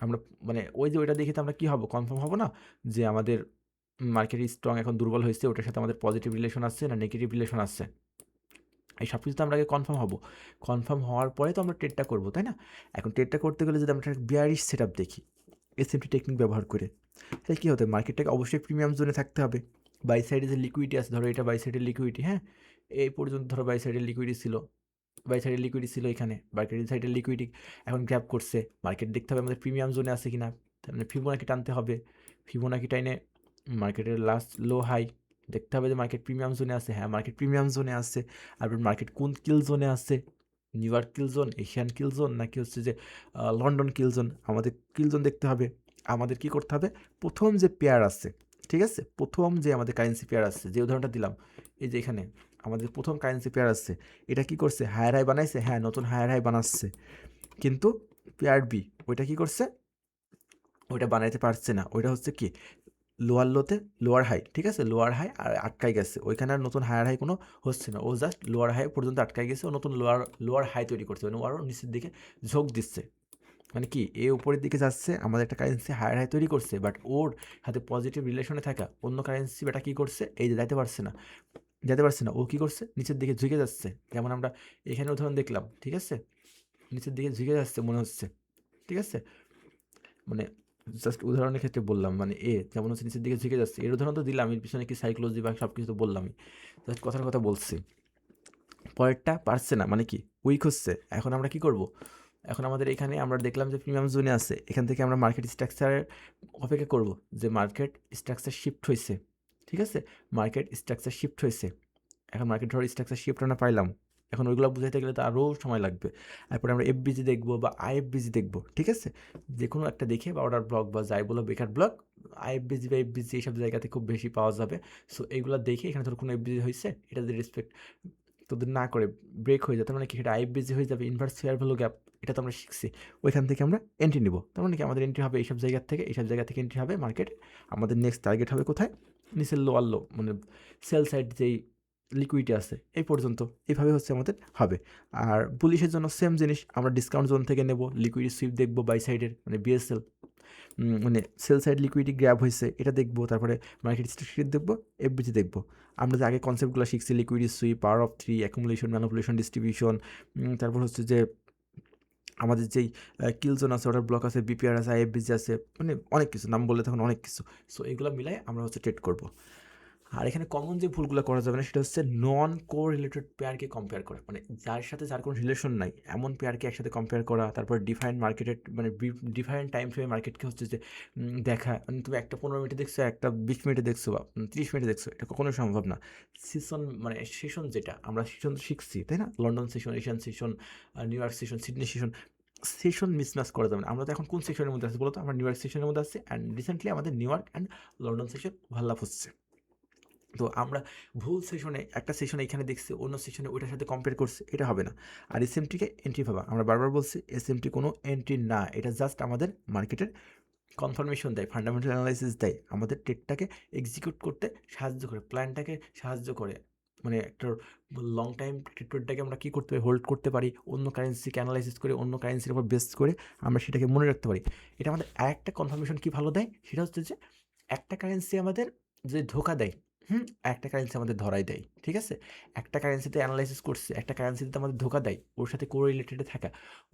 আমরা মানে ওই যে ওইটা দেখে তো আমরা কী হবো, কনফার্ম হবো না যে আমাদের মার্কেট স্ট্রং এখন দুর্বল হয়েছে, ওটার সাথে আমাদের পজিটিভ রিলেশন আসছে না নেগেটিভ রিলেশন আসছে, এই সব কিছু তো আমরা আগে কনফার্ম হবো। কনফার্ম হওয়ার পরে তো আমরা ট্রেডটা করবো, তাই না? এখন ট্রেডটা করতে গেলে যদি আমরা একটা বিয়ারিশ সেট আপ দেখি এসএমটি টেকনিক ব্যবহার করে, তাহলে কী হতে, মার্কেটটাকে অবশ্যই প্রিমিয়াম জোনে থাকতে হবে। বাই সাইডে যে লিকুইডিটি আছে, ধরো এটা বাই সাইডের লিকুইডিটি, হ্যাঁ, এই পর্যন্ত ধরো বাই সাইডের লিকুইডিটি ছিল এখানে, মার্কেটের সাইডের লিকুইডিটি এখন গ্র্যাব করছে, মার্কেট দেখতে হবে আমাদের প্রিমিয়াম জোনে আছে কিনা, তার মানে ফিবোনাকি টানতে হবে, ফিবোনাকি টাইনে মার্কেটের লাস্ট লো হাই দেখতে হবে যে মার্কেট প্রিমিয়াম জোনে আছে, হ্যাঁ মার্কেট প্রিমিয়াম জোনে আছে। আর মার্কেট কোন কিল জোনে আছে, নিউ ইয়র্ক কিল জোন, এশিয়ান কিল জোন, নাকি হচ্ছে যে লন্ডন কিল জোন, আমাদের কিল জোন দেখতে হবে। আমাদের কি করতে হবে, প্রথম যে পেয়ার আছে, ঠিক আছে, প্রথম যে আমাদের কারেন্সি পেয়ার আছে, যে উদাহরণটা দিলাম, এই যে এখানে আমাদের প্রথম কারেন্সি পেয়ার আছে, এটা কি করছে, হায়ার হাই বানাইছে, হ্যাঁ নতুন হায়ার হাই বানাচ্ছে, কিন্তু পেয়ার বি ওইটা কি করছে, ওইটা বানাইতে পারছে না, ওইটা হচ্ছে কি লোয়ার লোতে লোয়ার হাই, ঠিক আছে, লোয়ার হাই আর আটকাই গেছে, ওইখানে আর নতুন হায়ার হাই কোনো হচ্ছে না, ও জাস্ট লোয়ার হাই পর্যন্ত আটকাই গেছে, ও নতুন লোয়ার হাই তৈরি করছে, মানে আরও নিচের দিকে ঝোঁক দিচ্ছে, মানে কি এ উপরের দিকে যাচ্ছে, আমাদের একটা কারেন্সি হায়ার হাই তৈরি করছে, বাট ওর হাতে পজিটিভ রিলেশনে থাকা অন্য কারেন্সি বেটা কী করছে, এই যে যেতে পারছে না, ও কী করছে, নিচের দিকে ঝুঁকে যাচ্ছে, যেমন আমরা এখানে উদাহরণ দেখলাম, ঠিক আছে, নিচের দিকে ঝুঁকে যাচ্ছে মনে হচ্ছে, ঠিক আছে, মানে জাস্ট উদাহরণের ক্ষেত্রে বললাম, মানে যেমন হচ্ছে নিচের দিকে ঝুঁকে যাচ্ছে, এর উদাহরণ তো দিলাম, এর পিছনে কি সাইকোলজি বা সব কিছু তো বললামই, জাস্ট কথার কথা বলছি। পরেরটা পারছে না, মানে কি উইক হচ্ছে, এখন আমরা কি করব, এখন আমাদের এখানে আমরা দেখলাম যে প্রিমিয়াম জোনে আছে, এখান থেকে আমরা মার্কেট স্ট্রাকচারের অপেক্ষা করব, যে মার্কেট স্ট্রাকচার শিফট হয়েছে, ঠিক আছে, মার্কেট স্ট্রাকচার শিফট হয়েছে, এখন মার্কেট ধরো স্ট্রাকচার শিফট আমরা পাইলাম, এখন ওইগুলো বুঝাইতে গেলে তো আরও সময় লাগবে। তারপরে আমরা এফবিজি দেখবো বা আইএফবিজি দেখবো, ঠিক আছে? যে কোনো একটা দেখে বা অর্ডার ব্লক বা যাই বলো বেকার ব্লক, আইএফবিজি বা এফবিজি এইসব জায়গাতে খুব বেশি পাওয়া যাবে। সো এইগুলো দেখে এখানে ধর কোনো এফবিজি হয়েছে, এটা যদি রেসপেক্ট তোদের না করে ব্রেক হয়ে যায়, তার মানে কি সেটা আইএফবিজি হয়ে যাবে, ইনভার্স ফেয়ার ভ্যালু গ্যাপ, এটা তো আমরা শিখছি। ওইখান থেকে আমরা এন্ট্রি নিব, তার মানে কি আমাদের এন্ট্রি হবে এইসব জায়গা থেকে এন্ট্রি হবে মার্কেটে। আমাদের নেক্সট টার্গেট হবে কোথায়? নিচের লোয়ার লো, মানে সেল সাইড যেই লিকুইডিটি আছে এই পর্যন্ত, এইভাবে হচ্ছে আমাদের হবে। আর বুলিশের জন্য সেম জিনিস, আমরা ডিসকাউন্ট জোন থেকে নেব, লিকুইডিটি সুইপ দেখবো বাই সাইডের, মানে বিএসএল, মানে সেল সাইড লিকুইডিটি গ্র্যাব হয়েছে এটা দেখবো, তারপরে মার্কেট স্ট্রাকচার দেখবো, এফবিজি দেখবো। আমরা যে আগে কনসেপ্টগুলো শিখছি, liquidity sweep, power of 3, accumulation, manipulation, distribution, তারপর হচ্ছে যে আমাদের যেই কিল জোন আছে, অর্ডার ব্লক আছে, বিপিআর আছে, আইএফবিজি আছে, মানে অনেক কিছু নাম বললে তখন অনেক কিছু। সো এগুলো মিলাই আমরা হচ্ছে ট্রেড করবো। আর এখানে কমন যে ভুলগুলো করা যাবে না সেটা হচ্ছে নন কো রিলেটেড পেয়ারকে কম্পেয়ার করা, মানে যার সাথে যার কোনো রিলেশন নাই এমন পেয়ারকে একসাথে কম্পেয়ার করা। তারপর ডিফারেন্ট মার্কেটের, মানে ডিফারেন্ট টাইম ফ্রেমে মার্কেটকে হচ্ছে যে দেখা, মানে তুমি একটা 15 মিনিটে দেখছো, একটা 20 মিনিটে দেখছো, বা 30 মিনিটে দেখছো, এটা কখনোই সম্ভব না। সেশন, মানে সেশন যেটা আমরা সেশন শিখছি, তাই না? London session, Asian session, new York session, Sydney session, session mismatch করা যাবে না। আমরা তো এখন কোন সেশনের মধ্যে আছি বলো তো? আমরা নিউ ইয়র্ক সেশনের মধ্যে আছি, অ্যান্ড রিসেন্টলি আমাদের new York and London session overlap হচ্ছে। তো আমরা ভুল সেশনে একটা সেশনে এখানে দেখছি, অন্য সেশনে ওইটার সাথে কম্পেয়ার করছে, এটা হবে না। আর এসএমটিকে এন্ট্রি ভাবা, আমরা বারবার বলছি এসএমটি কোনো এন্ট্রি না, এটা জাস্ট আমাদের মার্কেটের কনফার্মেশন দেয়, ফান্ডামেন্টাল অ্যানালাইসিস দেয়, আমাদের ট্রেডটাকে এক্সিকিউট করতে সাহায্য করে, প্ল্যানটাকে সাহায্য করে। মানে একটা লং টাইম ট্রেডটাকে আমরা কী করতে পারি, হোল্ড করতে পারি, অন্য কারেন্সিকে অ্যানালাইসিস করে, অন্য কারেন্সির উপর বেস করে আমরা সেটাকে মনে রাখতে পারি। এটা আমাদের আরেকটা কনফার্মেশন কী ভালো দেয়, সেটা হচ্ছে যে একটা কারেন্সি আমাদের যে ধোকা দেয়, একটা কারেন্সি আমাদের ধরাই দেয়, ঠিক আছে? একটা কারেন্সিতে অ্যানালাইসিস করছে, একটা কারেন্সিতে আমাদের ধোকা দেয়, ওর সাথে কোরিলেটেডে থাকা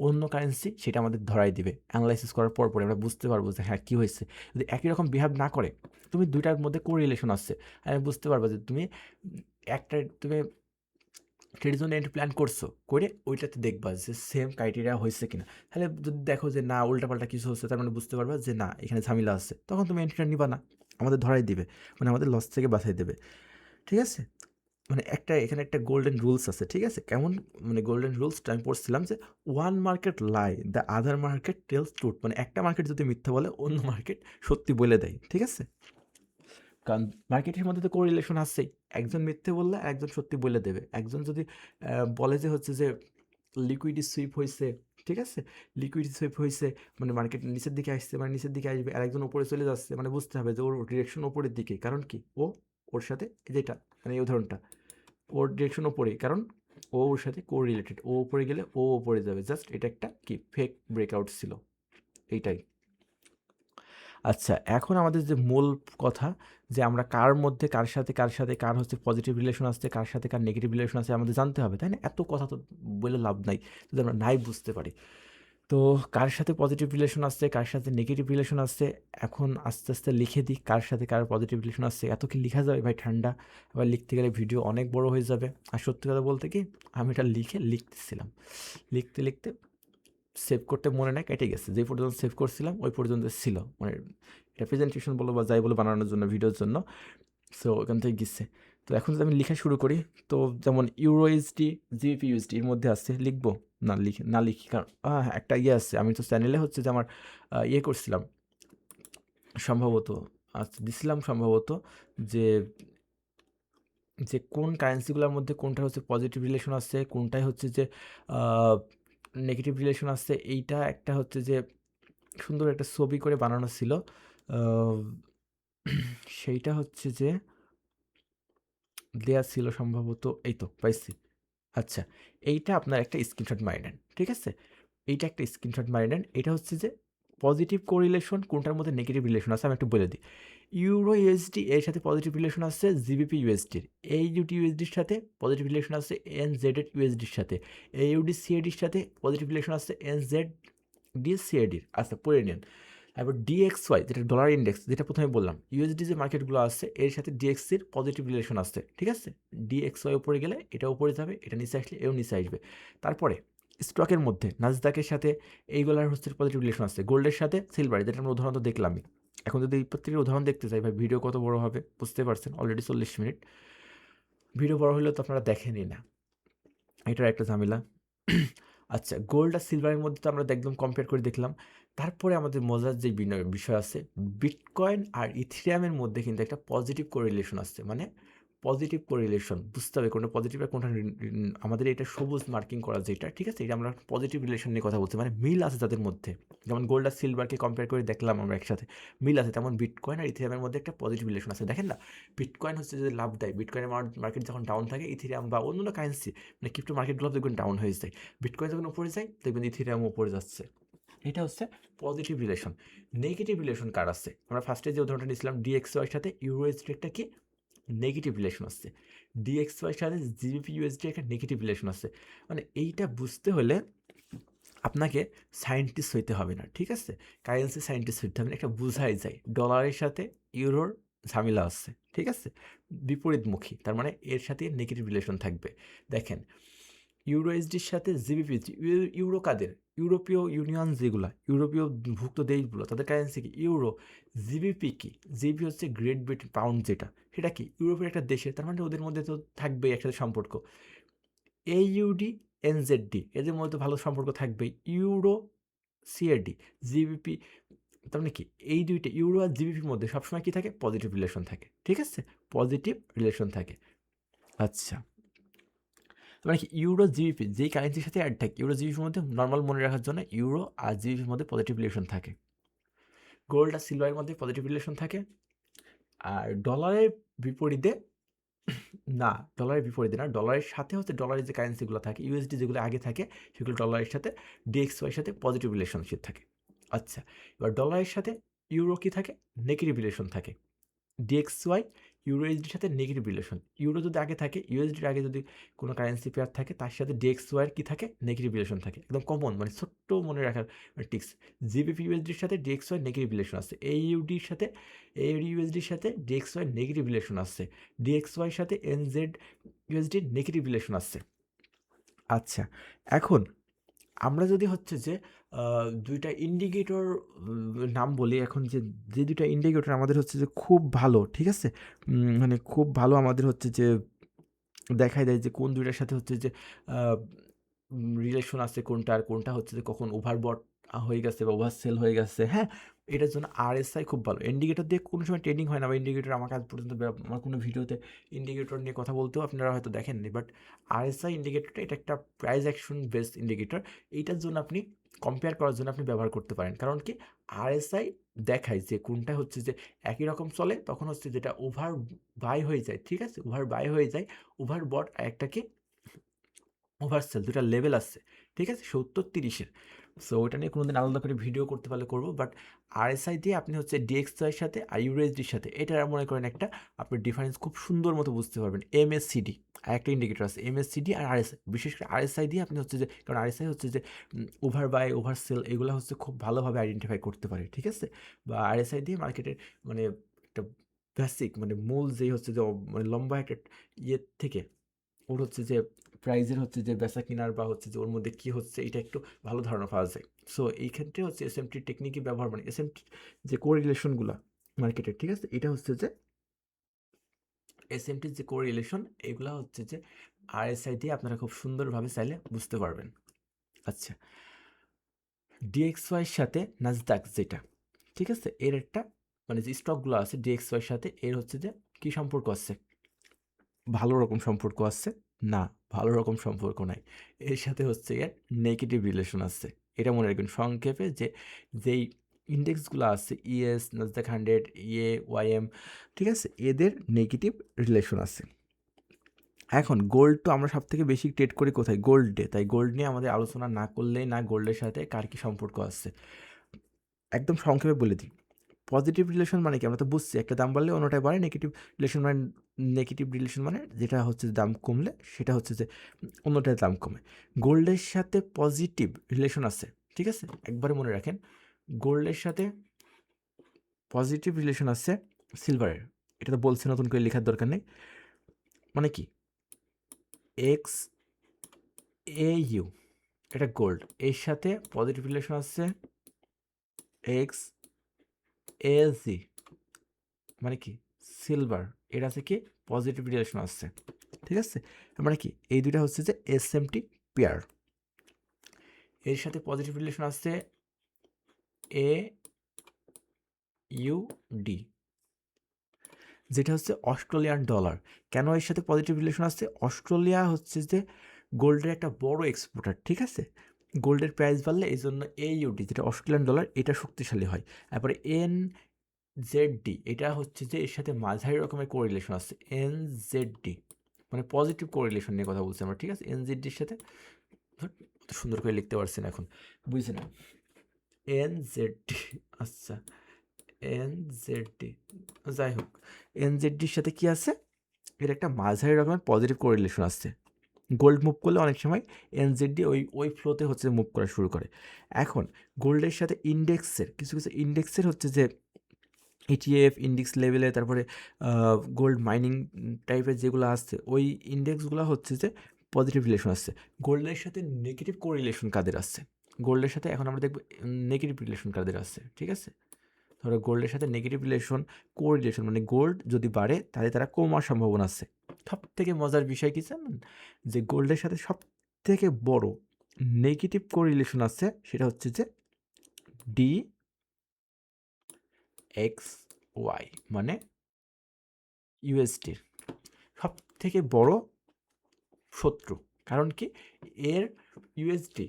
অন্য কারেন্সি সেটা আমাদের ধরাই দিবে। অ্যানালাইসিস করার পর পরে আমরা বুঝতে পারবো যে হ্যাঁ কী হয়েছে। যদি একই রকম বিহেভ না করে, তুমি দুইটার মধ্যে কোরিলেশন আসছে, আমি বুঝতে পারবো যে তুমি একটা, তুমি ট্রেড জোন এন্ট্রি প্ল্যান করছো, করে ওইটাতে দেখবা যে সেম ক্রাইটেরিয়া হয়েছে কিনা। তাহলে যদি দেখো যে না, উল্টাপাল্টা কিছু হচ্ছে, তার মানে বুঝতে পারবা যে না, এখানে ঝামেলা আছে, তখন তুমি এন্ট্রিটা নিবা না, আমাদের ধরাই দিবে, মানে আমাদের লস থেকে বাঁচাই দেবে, ঠিক আছে? মানে একটা এখানে একটা গোল্ডেন রুলস আছে, ঠিক আছে? কেমন, মানে গোল্ডেন রুলসটা আমি পড়ছিলাম যে one market lie, the other market tells truth, মানে একটা মার্কেট যদি মিথ্যা বলে, অন্য মার্কেট সত্যি বলে দেয়, ঠিক আছে? কারণ মার্কেটের মধ্যে তো কোরিলেশন আসছেই, একজন মিথ্যে বললে একজন সত্যি বলে দেবে। একজন যদি বলে যে হচ্ছে যে লিকুইডি সুইপ হয়েছে, ঠিক আছে? লিকুইডি সুইপ হয়েছে, মানে মার্কেট নিচের দিকে আসছে, মানে নিচের দিকে আসবে, আর একজন উপরে চলে যাচ্ছে, মানে বুঝতে হবে যে ওর ডিরেকশন ওপরের দিকে, কারণ কি ও ওর সাথে, যেটা মানে এই উদাহরণটা, ওর ডিরেকশন ওপরেই, কারণ ও ওর সাথে কো রিলেটেড, ও উপরে গেলে ও ওপরে যাবে, জাস্ট এটা একটা কি ফেক ব্রেকআউট ছিল, এইটাই। আচ্ছা, এখন আমাদের যে মূল কথা, যে আমরা কার মধ্যে কার হচ্ছে পজিটিভ রিলেশন আসছে, কার সাথে কার নেগেটিভ রিলেশন আছে আমাদের জানতে হবে, তাই না? এত কথা তো বলে লাভ নাই যদি আমরা নাই বুঝতে পারি। তো কার সাথে পজিটিভ রিলেশন আসছে, কার সাথে নেগেটিভ রিলেশন আসছে, এখন আস্তে আস্তে লিখে দিই কার সাথে কার পজিটিভ রিলেশন আসছে। এত কি লিখা যাবে ভাই, ঠান্ডা? এবার লিখতে গেলে ভিডিও অনেক বড় হয়ে যাবে। আর সত্যি কথা বলতে কি, আমি এটা লিখতেছিলাম, লিখতে লিখতে সেভ করতে মনে নাই, কেটে গেছে। যেই পর্যন্ত সেভ করছিলাম ওই পর্যন্ত ছিল, মানে এটা প্রেজেন্টেশন বলো বা যাই বলো বানানোর জন্য, ভিডিওর জন্য। সো ওখান থেকে গেছে। তো এখন যদি আমি লেখা শুরু করি, তো যেমন ইউরো ইউএসডি, জিবিপি ইউএসডি এর মধ্যে আছে, লিখবো? না লিখি, কারণ হ্যাঁ একটা ইয়ে আছে, আমি তো চ্যানেলে হচ্ছে যে আমার ইয়ে করছিলাম সম্ভবত, দিছিলাম সম্ভবত, যে যে কোন কারেন্সিগুলোর মধ্যে কোনটা হচ্ছে পজিটিভ রিলেশন আসছে, কোনটায় হচ্ছে যে নেগেটিভ রিলেশন আসছে, এইটা একটা হচ্ছে যে সুন্দর একটা ছবি করে বানানো ছিল। আহ, সেইটা হচ্ছে যে দেয়া ছিল সম্ভবত, এই তো পাইছি। আচ্ছা, এইটা আপনার একটা স্ক্রিনশট মারি নেন, ঠিক আছে? এইটা একটা স্ক্রিনশট মারি নেন। এটা হচ্ছে যে পজিটিভ কোরিলেশন, কোনটার মধ্যে নেগেটিভ রিলেশন আছে আমি একটু বলে দিই। ইউরো ইউএসডি এর সাথে পজিটিভ রিলেশন আছে জিবিপি ইউএসডির, এইউডি ইউএসডির সাথে পজিটিভ রিলেশন আছে এনজেড ইউএসডির সাথে, এইউডি সিএডির সাথে পজিটিভ রিলেশন আছে এনজেড ডি সিএডির। আচ্ছা পড়ে নিন। তারপর ডিএক্সওয়াই, যেটা ডলার ইন্ডেক্স, যেটা প্রথমে বললাম, ইউএসডি যে মার্কেটগুলো আছে এর সাথে ডিএক্সির পজিটিভ রিলেশন আসছে, ঠিক আছে? ডিএক্সওয়াই উপরে গেলে এটা উপরে যাবে, এটা নিচে আসলে এও নিচে আসবে। তারপরে স্টকের মধ্যে নাসদাকের সাথে এইগুলার হচ্ছে পজিটিভ রিলেশন আসছে, গোল্ডের সাথে সিলভার, যেটা আমরা উদাহরণ তো দেখলামই। এখন যদি এই প্রত্যেকের উদাহরণ দেখতে চাই ভাই, ভিডিও কত বড় হবে বুঝতে পারছেন, অলরেডি 40 মিনিট। ভিডিও বড় হলেও তো আপনারা দেখেনই না। এটার একটা ঝামেলা। আচ্ছা, গোল্ড আর সিলভারের মধ্যে তো আমরা একদম কম্পেয়ার করে দেখলাম। তারপরে আমাদের মজার যে বিষয় আছে, বিটকয়েন আর ইথেরিয়ামের মধ্যে কিন্তু একটা পজিটিভ কোরিলেশন আছে। মানে পজিটিভ কোরিলেশন বুঝতে হবে কোনটা পজিটিভ আর কোনটা আমাদের এটা সবুজ মার্কিং করা যেটা, ঠিক আছে? এটা আমরা পজিটিভ রিলেশন নিয়ে কথা বলছি, মানে মিল আছে তাদের মধ্যে। যেমন গোল্ড আর সিলভারকে কম্পেয়ার করে দেখলাম আমরা একসাথে, মিল আছে। তেমন বিটকয়েন আর ইথেরিয়ামের মধ্যে একটা পজিটিভ রিলেশন আছে। দেখেন না, বিটকয়েন হচ্ছে যে লাভ দেয়, বিটকয়েনের মার্কেট যখন ডাউন থাকে, ইথেরিয়াম বা অন্য কারেন্সি মানে ক্রিপ্টো মার্কেটগুলো দেখবেন ডাউন হয়ে যায়। বিটকয়েন যখন উপরে যায় দেখবেন ইথেরিয়াম উপরে যাচ্ছে। এটা হচ্ছে পজিটিভ রিলেশন। নেগেটিভ রিলেশন কার আছে? আমরা ফার্স্টে যে উদাহরণটা নিয়েছিলাম ডিএক্সওয়াইয়ের সাথে ইউএসডি একটা কি নেগেটিভ রিলেশন আছে। ডিএক্সওয়াইয়ের সাথে জিবিপি ইউএসডি একটা নেগেটিভ রিলেশন আছে। মানে এইটা বুঝতে হলে আপনাকে সায়েন্টিস্ট হইতে হবে না, ঠিক আছে? কারেন্সি সায়েন্টিস্ট হইতে হবে না, এটা বুঝাই যায়। ডলারের সাথে ইউরোর ঝামেলা আছে, ঠিক আছে? বিপরীতমুখী, তার মানে এর সাথে নেগেটিভ রিলেশন থাকবে। দেখেন, ইউরোএসডির সাথে জিবিপি, ইউরো কাদের? ইউরোপীয় ইউনিয়ন যেগুলা, ইউরোপীয় ভুক্ত দেশগুলো, তাদের কারেন্সি কি? ইউরো। জিবিপি কি? জিবিপি হচ্ছে গ্রেট ব্রিটেন পাউন্ড, যেটা সেটা কি ইউরোপের একটা দেশে, তার মানে ওদের মধ্যে তো থাকবেই একসাথে সম্পর্ক। এইইউডি, এনজেডডি, এদের মধ্যে ভালো সম্পর্ক থাকবে। ইউরো, সিএডি, জিবিপি, তার মানে কি এই দুইটা ইউরো আর জিবিপির মধ্যে সবসময় কি থাকে? পজিটিভ রিলেশন থাকে, ঠিক আছে? পজিটিভ রিলেশন থাকে। আচ্ছা, তার মানে কি ইউরো জিবিপি যেই কারেন্সির সাথে অ্যাড থাকে, ইউরো জিবিপির মধ্যে নর্মাল মনে রাখার জন্য ইউরো আর জিবিপির মধ্যে পজিটিভ রিলেশন থাকে। গোল্ড আর সিলভারের মধ্যে পজিটিভ রিলেশন থাকে। আর ডলারের বিপরীতে না, ডলারের বিপরীতে না, ডলারের সাথে হচ্ছে ডলারের যে কারেন্সিগুলো থাকে, ইউএসডি যেগুলো আগে থাকে, সেগুলো ডলারের সাথে ডিএক্সওয়াইয়ের সাথে পজিটিভ রিলেশনশিপ থাকে। আচ্ছা, এবার ডলারের সাথে ইউরো কি থাকে? নেগেটিভ রিলেশন থাকে। ডিএক্সওয়াই ইউএসডির সাথে নেগেটিভ রিলেশন। ইউরো যদি আগে থাকে, ইউএসডির আগে যদি কোনো কারেন্সি পেয়ার থাকে, তার সাথে ডিএক্সওয়াইয়ের কি থাকে? নেগেটিভ রিলেশন থাকে। একদম কমন, মানে ছোট্ট মনে রাখার টিক্স। জিবিপি ইউএসডির সাথে ডিএক্সওয়াই নেগেটিভ রিলেশন আছে। এইইউডির সাথে ইউএসডির সাথে ডিএক্সওয়াই নেগেটিভ রিলেশন আছে। ডিএক্সওয়াইয়ের সাথে এনজেড ইউএসডির নেগেটিভ রিলেশন আছে। আচ্ছা, এখন আমরা যদি হচ্ছে যে ২ টা ইন্ডিকেটর নাম বলি এখন, যে ২ টা ইন্ডিকেটর আমাদের হচ্ছে যে খুব ভালো, ঠিক আছে? মানে খুব ভালো আমাদের হচ্ছে যে দেখায় দেয় যে কোন ২ টার সাথে হচ্ছে যে আ রিলেশন আছে কোনটা, আর কোনটা হচ্ছে যে কখন ওভারবট হয়ে গেছে বা ওভার সেল হয়ে গেছে, হ্যাঁ? এটার জন্য আরএসআই খুব ভালো। ইন্ডিকেটর দিয়ে কোনো সময় ট্রেডিং হয় না, বা ইন্ডিকেটর আমাকে আজ পর্যন্ত আমার কোনো ভিডিওতে ইন্ডিকেটর নিয়ে কথা বলতেও আপনারা হয়তো দেখেননি। বাট আরএসআই ইন্ডিকেটরটা এটা একটা প্রাইস অ্যাকশন বেসড ইন্ডিকেটর। এইটার জন্য আপনি কম্পেয়ার করার জন্য আপনি ব্যবহার করতে পারেন। কারণ কি? আরএসআই দেখায় যে কোনটা হচ্ছে যে একই রকম চলে, তখন হচ্ছে যেটা ওভার বাই হয়ে যায়, ঠিক আছে? ওভার বাই হয়ে যায়, ওভার বট আর একটা কি ওভারসেল, ২ টা লেভেল আছে, ঠিক আছে? ৭০-৩০ এর। সো ওটা নিয়ে কোনোদিন আলাদা করে ভিডিও করতে পারলে করব। বাট আরএসআই দিয়ে আপনি হচ্ছে ডিএক্সওয়াই এর সাথে আর ইউএসডির সাথে এটার মনে করেন একটা আপনি ডিফারেন্স খুব সুন্দর মতো বুঝতে পারবেন। এমএসসিডি আরেকটা ইন্ডিকেটর আছে, এমএসসিডি আর আরএসআই। বিশেষ করে আরএসআই দিয়ে আপনি হচ্ছে যে, কারণ আরএসআই হচ্ছে যে ওভার বাই, ওভার সেল এগুলা হচ্ছে খুব ভালোভাবে আইডেন্টিফাই করতে পারে, ঠিক আছে? বা আরএসআই দিয়ে মার্কেটের মানে একটা বেসিক মানে মূল যেই হচ্ছে যে মানে লম্বা একটা ইয়ে থেকে ওর হচ্ছে যে প্রাইজের হচ্ছে যে বেচা কিনার বা হচ্ছে যে ওর মধ্যে কি হচ্ছে এটা একটু ভালো ধারণা পাওয়া যায়। সো এই ক্ষেত্রে হচ্ছে এসএমটি টেকনিকই ব্যবহার, মানে এসএমটি যে কোরিলেশনগুলা মার্কেটের, ঠিক আছে? এটা হচ্ছে যে এসএমটির যে কোরিলেশন এগুলা হচ্ছে যে আরএসআই দিয়ে আপনারা খুব সুন্দরভাবে চাইলে বুঝতে পারবেন। আচ্ছা, ডিএক্সওয়াই এর সাথে নাসদাক যেটা, ঠিক আছে? এর একটা মানে যে স্টকগুলো আছে ডিএক্সওয়াই এর সাথে এর হচ্ছে যে কি সম্পর্ক আছে? ভালো রকম সম্পর্ক আছে? না, ভালো রকম সম্পর্ক নাই। এর সাথে হচ্ছে গিয়ে নেগেটিভ রিলেশন আছে। এটা মনে রাখবেন সংক্ষেপে যে যেই ইন্ডেক্সগুলো আছে ইএস, নাসদাক 100, ইএ, ওয়াইএম, ঠিক আছে? এদের নেগেটিভ রিলেশন আছে। এখন গোল্ড তো আমরা সবথেকে বেশি ট্রেড করি কোথায়? গোল্ডে। তাই গোল্ড নিয়ে আমাদের আলোচনা না করলেই না, গোল্ডের সাথে কার কি সম্পর্ক আছে। একদম সংক্ষেপে বলে দিই। পজিটিভ রিলেশন মানে কি? আমরা তো বুঝছি একটা দাম বাড়লে অন্যটায় বাড়ে। নেগেটিভ রিলেশন মানে যেটা হচ্ছে দাম কমলে সেটা হচ্ছে যে অন্যটার দাম কমে। গোল্ডের সাথে পজিটিভ রিলেশন আছে, ঠিক আছে? একবারে মনে রাখেন, গোল্ডের সাথে পজিটিভ রিলেশন আছে সিলভারের। এটা তো বলছি, নতুন করে লেখার দরকার নেই। মানে কি? এক্স এ ইউ এটা গোল্ড, এর সাথে পজিটিভ রিলেশন আছে এক্স এ জি, মানে কি সিলভার, এর আছে কি পজিটিভ রিলেশন আছে, ঠিক আছে, মানে কি এই দুইটা হচ্ছে যে এসএমটি পেয়ার। এর সাথে পজিটিভ রিলেশন আছে এ ইউডি, যেটা হচ্ছে অস্ট্রেলিয়ান ডলার। কেন এর সাথে পজিটিভ রিলেশন আছে? অস্ট্রেলিয়া হচ্ছে যে গোল্ডের একটা বড় এক্সপোর্টার, ঠিক আছে। গোল্ডের প্রাইস বাড়লে এই জন্য এইউডি যেটা অস্ট্রেলিয়ান ডলার এটা শক্তিশালী হয়। তারপরে এনজেডডি এটা হচ্ছে যে এর সাথে মাঝারি রকমের কোরিলেশন আছে। এনজেডডি মানে পজিটিভ কোরিলেশন নিয়ে কথা বলছি আমরা, ঠিক আছে। এনজেডডির সাথে সুন্দর করে লিখতে পারছি না এখন, বুঝছি না। এনজেডডি, আচ্ছা এনজেডডি, যাই হোক এনজেডডির সাথে কি আছে, এর একটা মাঝারি রকমের পজিটিভ কোরিলেশন আসছে। গোল্ড মুভ করলে অনেক সময় এনজেডডি ওই ফ্লোতে হচ্ছে মুভ করা শুরু করে। এখন গোল্ডের সাথে ইন্ডেক্সের কিছু কিছু ইন্ডেক্সের হচ্ছে যে ইটিএফ ইন্ডেক্স লেভেলে, তারপরে গোল্ড মাইনিং টাইপের যেগুলো আসছে ওই ইন্ডেক্সগুলো হচ্ছে যে পজিটিভ রিলেশন আসছে। গোল্ডের সাথে নেগেটিভ কোরিলেশন কাদের আসছে? গোল্ডের সাথে এখন আমরা দেখব নেগেটিভ রিলেশন কাদের আসছে, ঠিক আছে। ধরো গোল্ডের সাথে নেগেটিভ রিলেশন কোরিলেশন মানে গোল্ড যদি বাড়ে তাহলে তারা কমার সম্ভাবনা আছে। সব থেকে মজার বিষয় কি জানেন, যে গোল্ডের সাথে সব থেকে বড় নেগেটিভ কোরিলেশন আছে সেটা হচ্ছে যে ডি এক্স ওয়াই মানে ইউএসডির সব থেকে বড় শত্রু। কারণ কি, এর ইউএসডি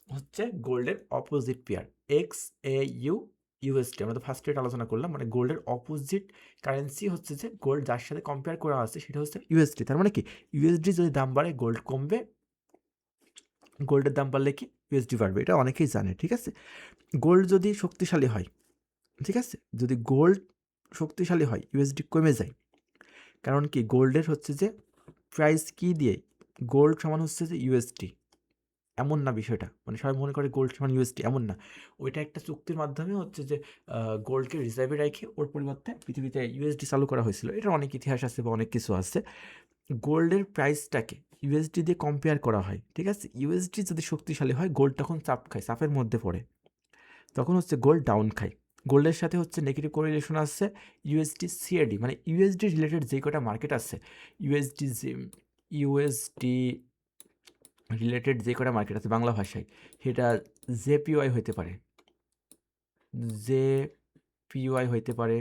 হচ্ছে গোল্ডের opposite pair. X A you USD আমরা তো ফার্স্ট রেট আলোচনা করলাম, মানে গোল্ডের অপোজিট কারেন্সি হচ্ছে যে গোল্ড যার সাথে কম্পেয়ার করা আছে সেটা হচ্ছে ইউএসডি। তার মানে কি ইউএসডি যদি দাম বাড়ে গোল্ড কমবে, গোল্ডের দাম বাড়লে কি ইউএসডি বাড়বে, এটা অনেকেই জানে, ঠিক আছে। গোল্ড যদি শক্তিশালী হয়, ঠিক আছে, যদি গোল্ড শক্তিশালী হয় ইউএসডি কমে যায়। কারণ কি গোল্ডের হচ্ছে যে প্রাইস কি দিয়ে, গোল্ড সমান হচ্ছে যে ইউএসডি, এমন না বিষয়টা, মানে সবাই মনে করে গোল্ড সমান ইউএসডি, এমন না। ওইটা একটা চুক্তির মাধ্যমে হচ্ছে যে গোল্ডকে রিজার্ভে রেখে ওর পরিবর্তে পৃথিবীতে ইউএসডি চালু করা হয়েছিল। এটার অনেক ইতিহাস আছে বা অনেক কিছু আছে। গোল্ডের প্রাইসটাকে ইউএসডি দিয়ে কম্পেয়ার করা হয়, ঠিক আছে। ইউএসডি যদি শক্তিশালী হয় গোল্ড তখন চাপ খায়, চাপের মধ্যে পড়ে, তখন হচ্ছে গোল্ড ডাউন খায়। গোল্ডের সাথে হচ্ছে নেগেটিভ কোরিলেশন আসছে ইউএসডি সিএডি মানে ইউএসডি রিলেটেড যে কটা মার্কেট আছে, ইউএসডি রিলেটেড যে কটা মার্কেট আছে বাংলা ভাষায়, সেটা জেপিওয়াই হইতে পারে, জেপিওয়াই হইতে পারে,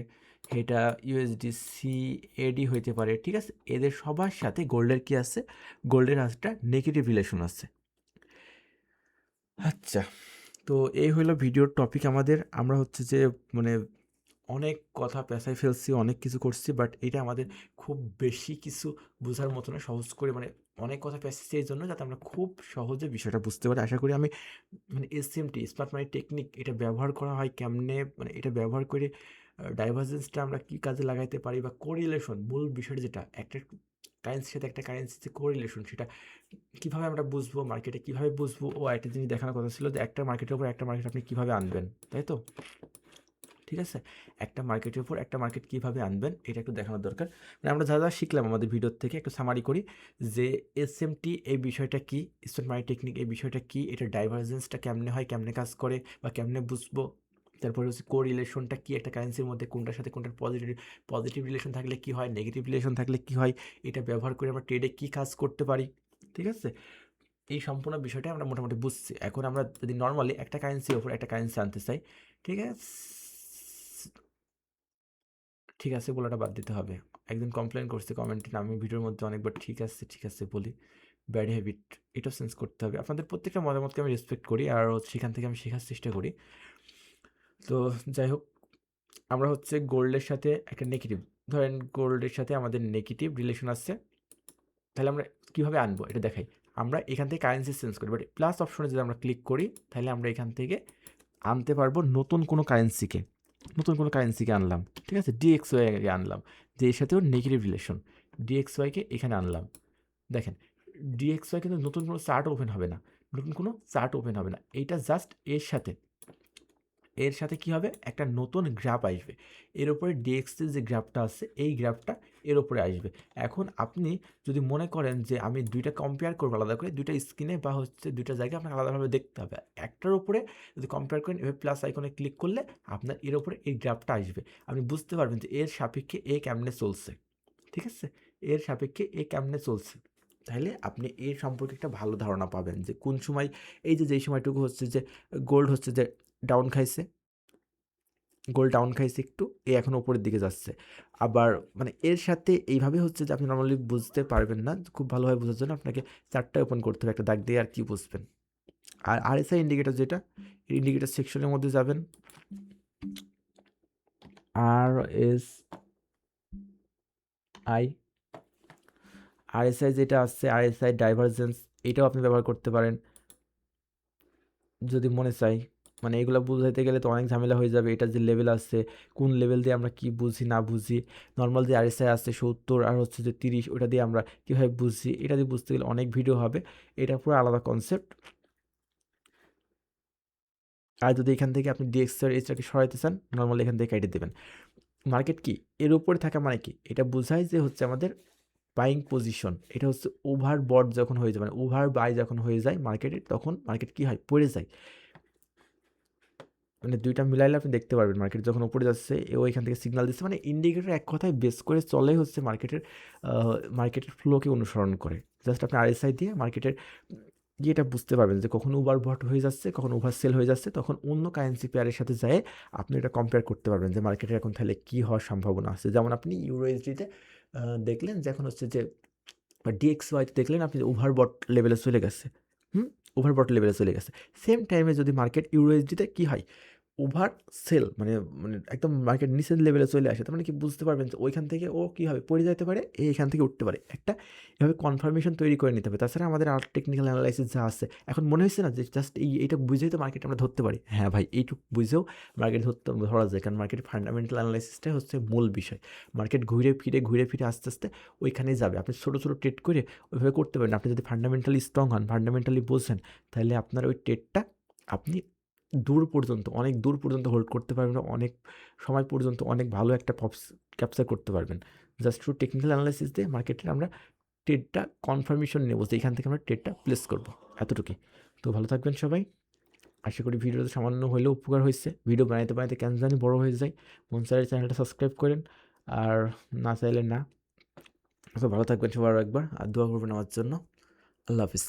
এটা ইউএসডি সিএডি হইতে পারে, ঠিক আছে। এদের সবার সাথে গোল্ডের কি আছে, গোল্ডের একটা নেগেটিভ রিলেশন আছে। আচ্ছা, তো এই হলো ভিডিওর টপিক আমাদের। আমরা হচ্ছে যে মানে অনেক কথা পেঁচাই ফেলছি, অনেক কিছু করছি, বাট এটা আমাদের খুব বেশি কিছু বোঝার মতো না, সহজ করে মানে অনেক কথা পেঁচাচ্ছি এই জন্য যাতে আমরা খুব সহজে বিষয়টা বুঝতে পারি। আশা করি আমি মানে এসএমটি স্মার্ট মানি টেকনিক এটা ব্যবহার করা হয় কেমনে, মানে এটা ব্যবহার করে ডাইভারজেন্সটা আমরা কী কাজে লাগাইতে পারি, বা কোরিলেশন মূল বিষয়টা যেটা একটা কারেন্সির সাথে একটা কারেন্সির যে কোরিলেশন সেটা কীভাবে আমরা বুঝবো, মার্কেটে কীভাবে বুঝবো। ও একটা জিনিস দেখানোর কথা ছিল যে একটা মার্কেটের উপর একটা মার্কেট আপনি কীভাবে আনবেন, তাই তো, ঠিক আছে। একটা মার্কেটের উপর একটা মার্কেট কীভাবে আনবেন এটা একটু দেখানোর দরকার। মানে আমরা যা যা শিখলাম আমাদের ভিডিওর থেকে একটু সামারি করি যে এসএমটি এই বিষয়টা কী, স্মার্ট মানি টেকনিক এই বিষয়টা কী, এটা ডাইভারজেন্সটা কেমনে হয়, কেমনে কাজ করে বা কেমনে বুঝবো। তারপরে হচ্ছে কোরিলেশনটা কী, একটা কারেন্সির মধ্যে কোনটার সাথে কোনটার পজিটিভ রিলেশন থাকলে কী হয়, নেগেটিভ রিলেশন থাকলে কী হয়, এটা ব্যবহার করে আমরা ট্রেডে কী কাজ করতে পারি, ঠিক আছে। এই সম্পূর্ণ বিষয়টা আমরা মোটামুটি বুঝছি। এখন আমরা যদি নর্মালি একটা কারেন্সির ওপর একটা কারেন্সি আনতে চাই, ঠিক আছে, ঠিক আছে বলাটা বাদ দিতে হবে। একজন কমপ্লেন করছে কমেন্টে, আমি ভিডিওর মধ্যে অনেকবার ঠিক আছে বলি, ব্যাড হ্যাবিট, এটাও চেঞ্জ করতে হবে। আপনাদের প্রত্যেকটা মতামতকে আমি রেসপেক্ট করি আর সেখান থেকে আমি শেখার চেষ্টা করি। তো যাই হোক, আমরা হচ্ছে গোল্ডের সাথে একটা নেগেটিভ, ধরেন গোল্ডের সাথে আমাদের নেগেটিভ রিলেশন আসছে, তাহলে আমরা কীভাবে আনবো এটা দেখাই। আমরা এখান থেকে কারেন্সি চেঞ্জ করি, বাট প্লাস অপশনে যদি আমরা ক্লিক করি তাহলে আমরা এখান থেকে আনতে পারবো নতুন কোনো কারেন্সিকে, আনলাম, ঠিক আছে। ডিএক্সওয়াইকে আনলাম, যে এর সাথেও নেগেটিভ রিলেশন, ডিএক্সওয়াইকে এখানে আনলাম। দেখেন ডিএক্সওয়াই কিন্তু নতুন কোনো চার্ট ওপেন হবে না, এইটা জাস্ট এর সাথে কি হবে, একটা নতুন গ্রাফ আসবে, এর উপরে ডিএক্সের যে গ্রাফটা আছে এই গ্রাফটা এর উপরে আসবে। এখন আপনি যদি মনে করেন যে আমি দুইটা কম্পেয়ার করবো আলাদা করে, দুইটা স্ক্রিনে বা হচ্ছে দুইটা জায়গায় আপনাকে আলাদাভাবে দেখতে হবে, একটার উপরে যদি কম্পেয়ার করেন এভাবে প্লাস আইকনে ক্লিক করলে আপনার এর উপরে এই গ্রাফটা আসবে, আপনি বুঝতে পারবেন যে এর সাপেক্ষে এ কেমনে চলছে, ঠিক আছে। এর সাপেক্ষে এ কেমনে চলছে, তাহলে আপনি এর সম্পর্কে একটা ভালো ধারণা পাবেন যে কোন সময় এই যে যেই সময়টুকু হচ্ছে যে গোল্ড হচ্ছে যে ডাউন খাইছে, গোল্ড ডাউন খাইছে একটু, এ এখন উপরের দিকে যাচ্ছে। আবার মানে এর সাথে এইভাবে হচ্ছে যে আপনি নর্মালি বুঝতে পারবেন না, খুব ভালোভাবে বোঝার জন্য আপনাকে চার্টটা ওপেন করতে হবে একটা দাগ দিয়ে, আর কি বুঝবেন। আর আরএসআই ইন্ডিকেটর যেটা, ইন্ডিকেটর সেকশনের মধ্যে যাবেন, আরএসআই, আরএসআই যেটা আছে আরএসআই ডাইভারজেন্স, এটাও আপনি ব্যবহার করতে পারেন যদি মনে চাই। মানে এগুলো বুঝাইতে গেলে তো অনেক ঝামেলা হয়ে যাবে, এটা যে লেভেল আছে কোন লেভেল দিয়ে আমরা কি বুঝি না বুঝি, নর্মাল যে আরএসআই আছে 70 আর হচ্ছে যে 30, ওটা দিয়ে আমরা কীভাবে বুঝি, এটা দিয়ে বুঝতে গেলে অনেক ভিডিও হবে, এটা পুরো আলাদা কনসেপ্ট। আর যদি এখান থেকে আপনি ডিএক্সআর এইচটাকে সরাইতে চান, নর্মালি এখান থেকে কেটে দেবেন। মার্কেট কি এর উপরে থাকা মানে কি, এটা বোঝায় যে হচ্ছে আমাদের বাইং পজিশন, এটা হচ্ছে ওভার বট যখন হয়ে যায়, মানে ওভার বাই যখন হয়ে যায় মার্কেটে, তখন মার্কেট কি হয়, পড়ে যায়। মানে দুইটা মিলাইলে আপনি দেখতে পারবেন মার্কেট যখন উপরে যাচ্ছে, এও এখান থেকে সিগনাল দিচ্ছে, মানে ইন্ডিকেটর এক কথায় বেস করে চলে হচ্ছে মার্কেটের ফ্লোকে অনুসরণ করে। জাস্ট আপনি আরএসআই দিয়ে মার্কেটের ইয়েটা বুঝতে পারবেন যে কখন ওভার বট হয়ে যাচ্ছে, কখন ওভার সেল হয়ে যাচ্ছে, তখন অন্য কারেন্সি পেয়ারের সাথে যায় আপনি এটা কম্পেয়ার করতে পারবেন যে মার্কেটের এখন তাহলে কী হওয়ার সম্ভাবনা আছে। যেমন আপনি ইউরোএসডিতে দেখলেন যে এখন হচ্ছে যে ডিএক্সওয়াইতে দেখলেন আপনি ওভারবট লেভেলে চলে গেছে, ওভারবট লেভেলে চলে গেছে। সেম টাইমে যদি মার্কেট ইউরোএসডিতে কী হয়, ওভার সেল, মানে মানে একদম মার্কেট নিচের লেভেলে চলে আসে, তার মানে কি বুঝতে পারবেন যে ওইখান থেকে ও কীভাবে পড়ে যেতে পারে, এখান থেকে উঠতে পারে, একটা এভাবে কনফার্মেশন তৈরি করে নিতে হবে। তাছাড়া আমাদের আর টেকনিক্যাল অ্যানালাইসিস যা আছে, এখন মনে হচ্ছে না যে জাস্ট এইটা বুঝেই তো মার্কেট আমরা ধরতে পারি। হ্যাঁ ভাই, এইটুকু বুঝেও মার্কেট ধরা যায়, কারণ মার্কেট ফান্ডামেন্টাল অ্যানালাইসিসটাই হচ্ছে মূল বিষয়। মার্কেট ঘুরে ফিরে আস্তে আস্তে ওইখানেই যাবে। আপনি ছোটো ছোটো ট্রেড করে ওইভাবে করতে পারেন। আপনি যদি ফান্ডামেন্টালি স্ট্রং হন, ফান্ডামেন্টালি বোঝেন, তাহলে আপনার ওই ট্রেডটা আপনি দূর পর্যন্ত, অনেক দূর পর্যন্ত হোল্ড করতে পারবেন, অনেক সময় পর্যন্ত অনেক ভালো একটা ক্যাপচার করতে পারবেন। জাস্ট থ্রু টেকনিক্যাল অ্যানালাইসিস দিয়ে মার্কেটের আমরা ট্রেডটা কনফার্মেশন নেব যে এখান থেকে আমরা ট্রেডটা প্লেস করব, এতটুকুই। তো ভালো থাকবেন সবাই। আশা করি ভিডিওতে সামান্য হলেও উপকার হয়েছে। ভিডিও বানাইতে কেন জানি বড় হয়ে যায়। মন চাইলে চ্যানেলটা সাবস্ক্রাইব করেন, আর না চাইলে না। তো ভালো থাকবেন সবার একবার, আর দোয়া করবেন আমার জন্য। আল্লাহ হাফিজ।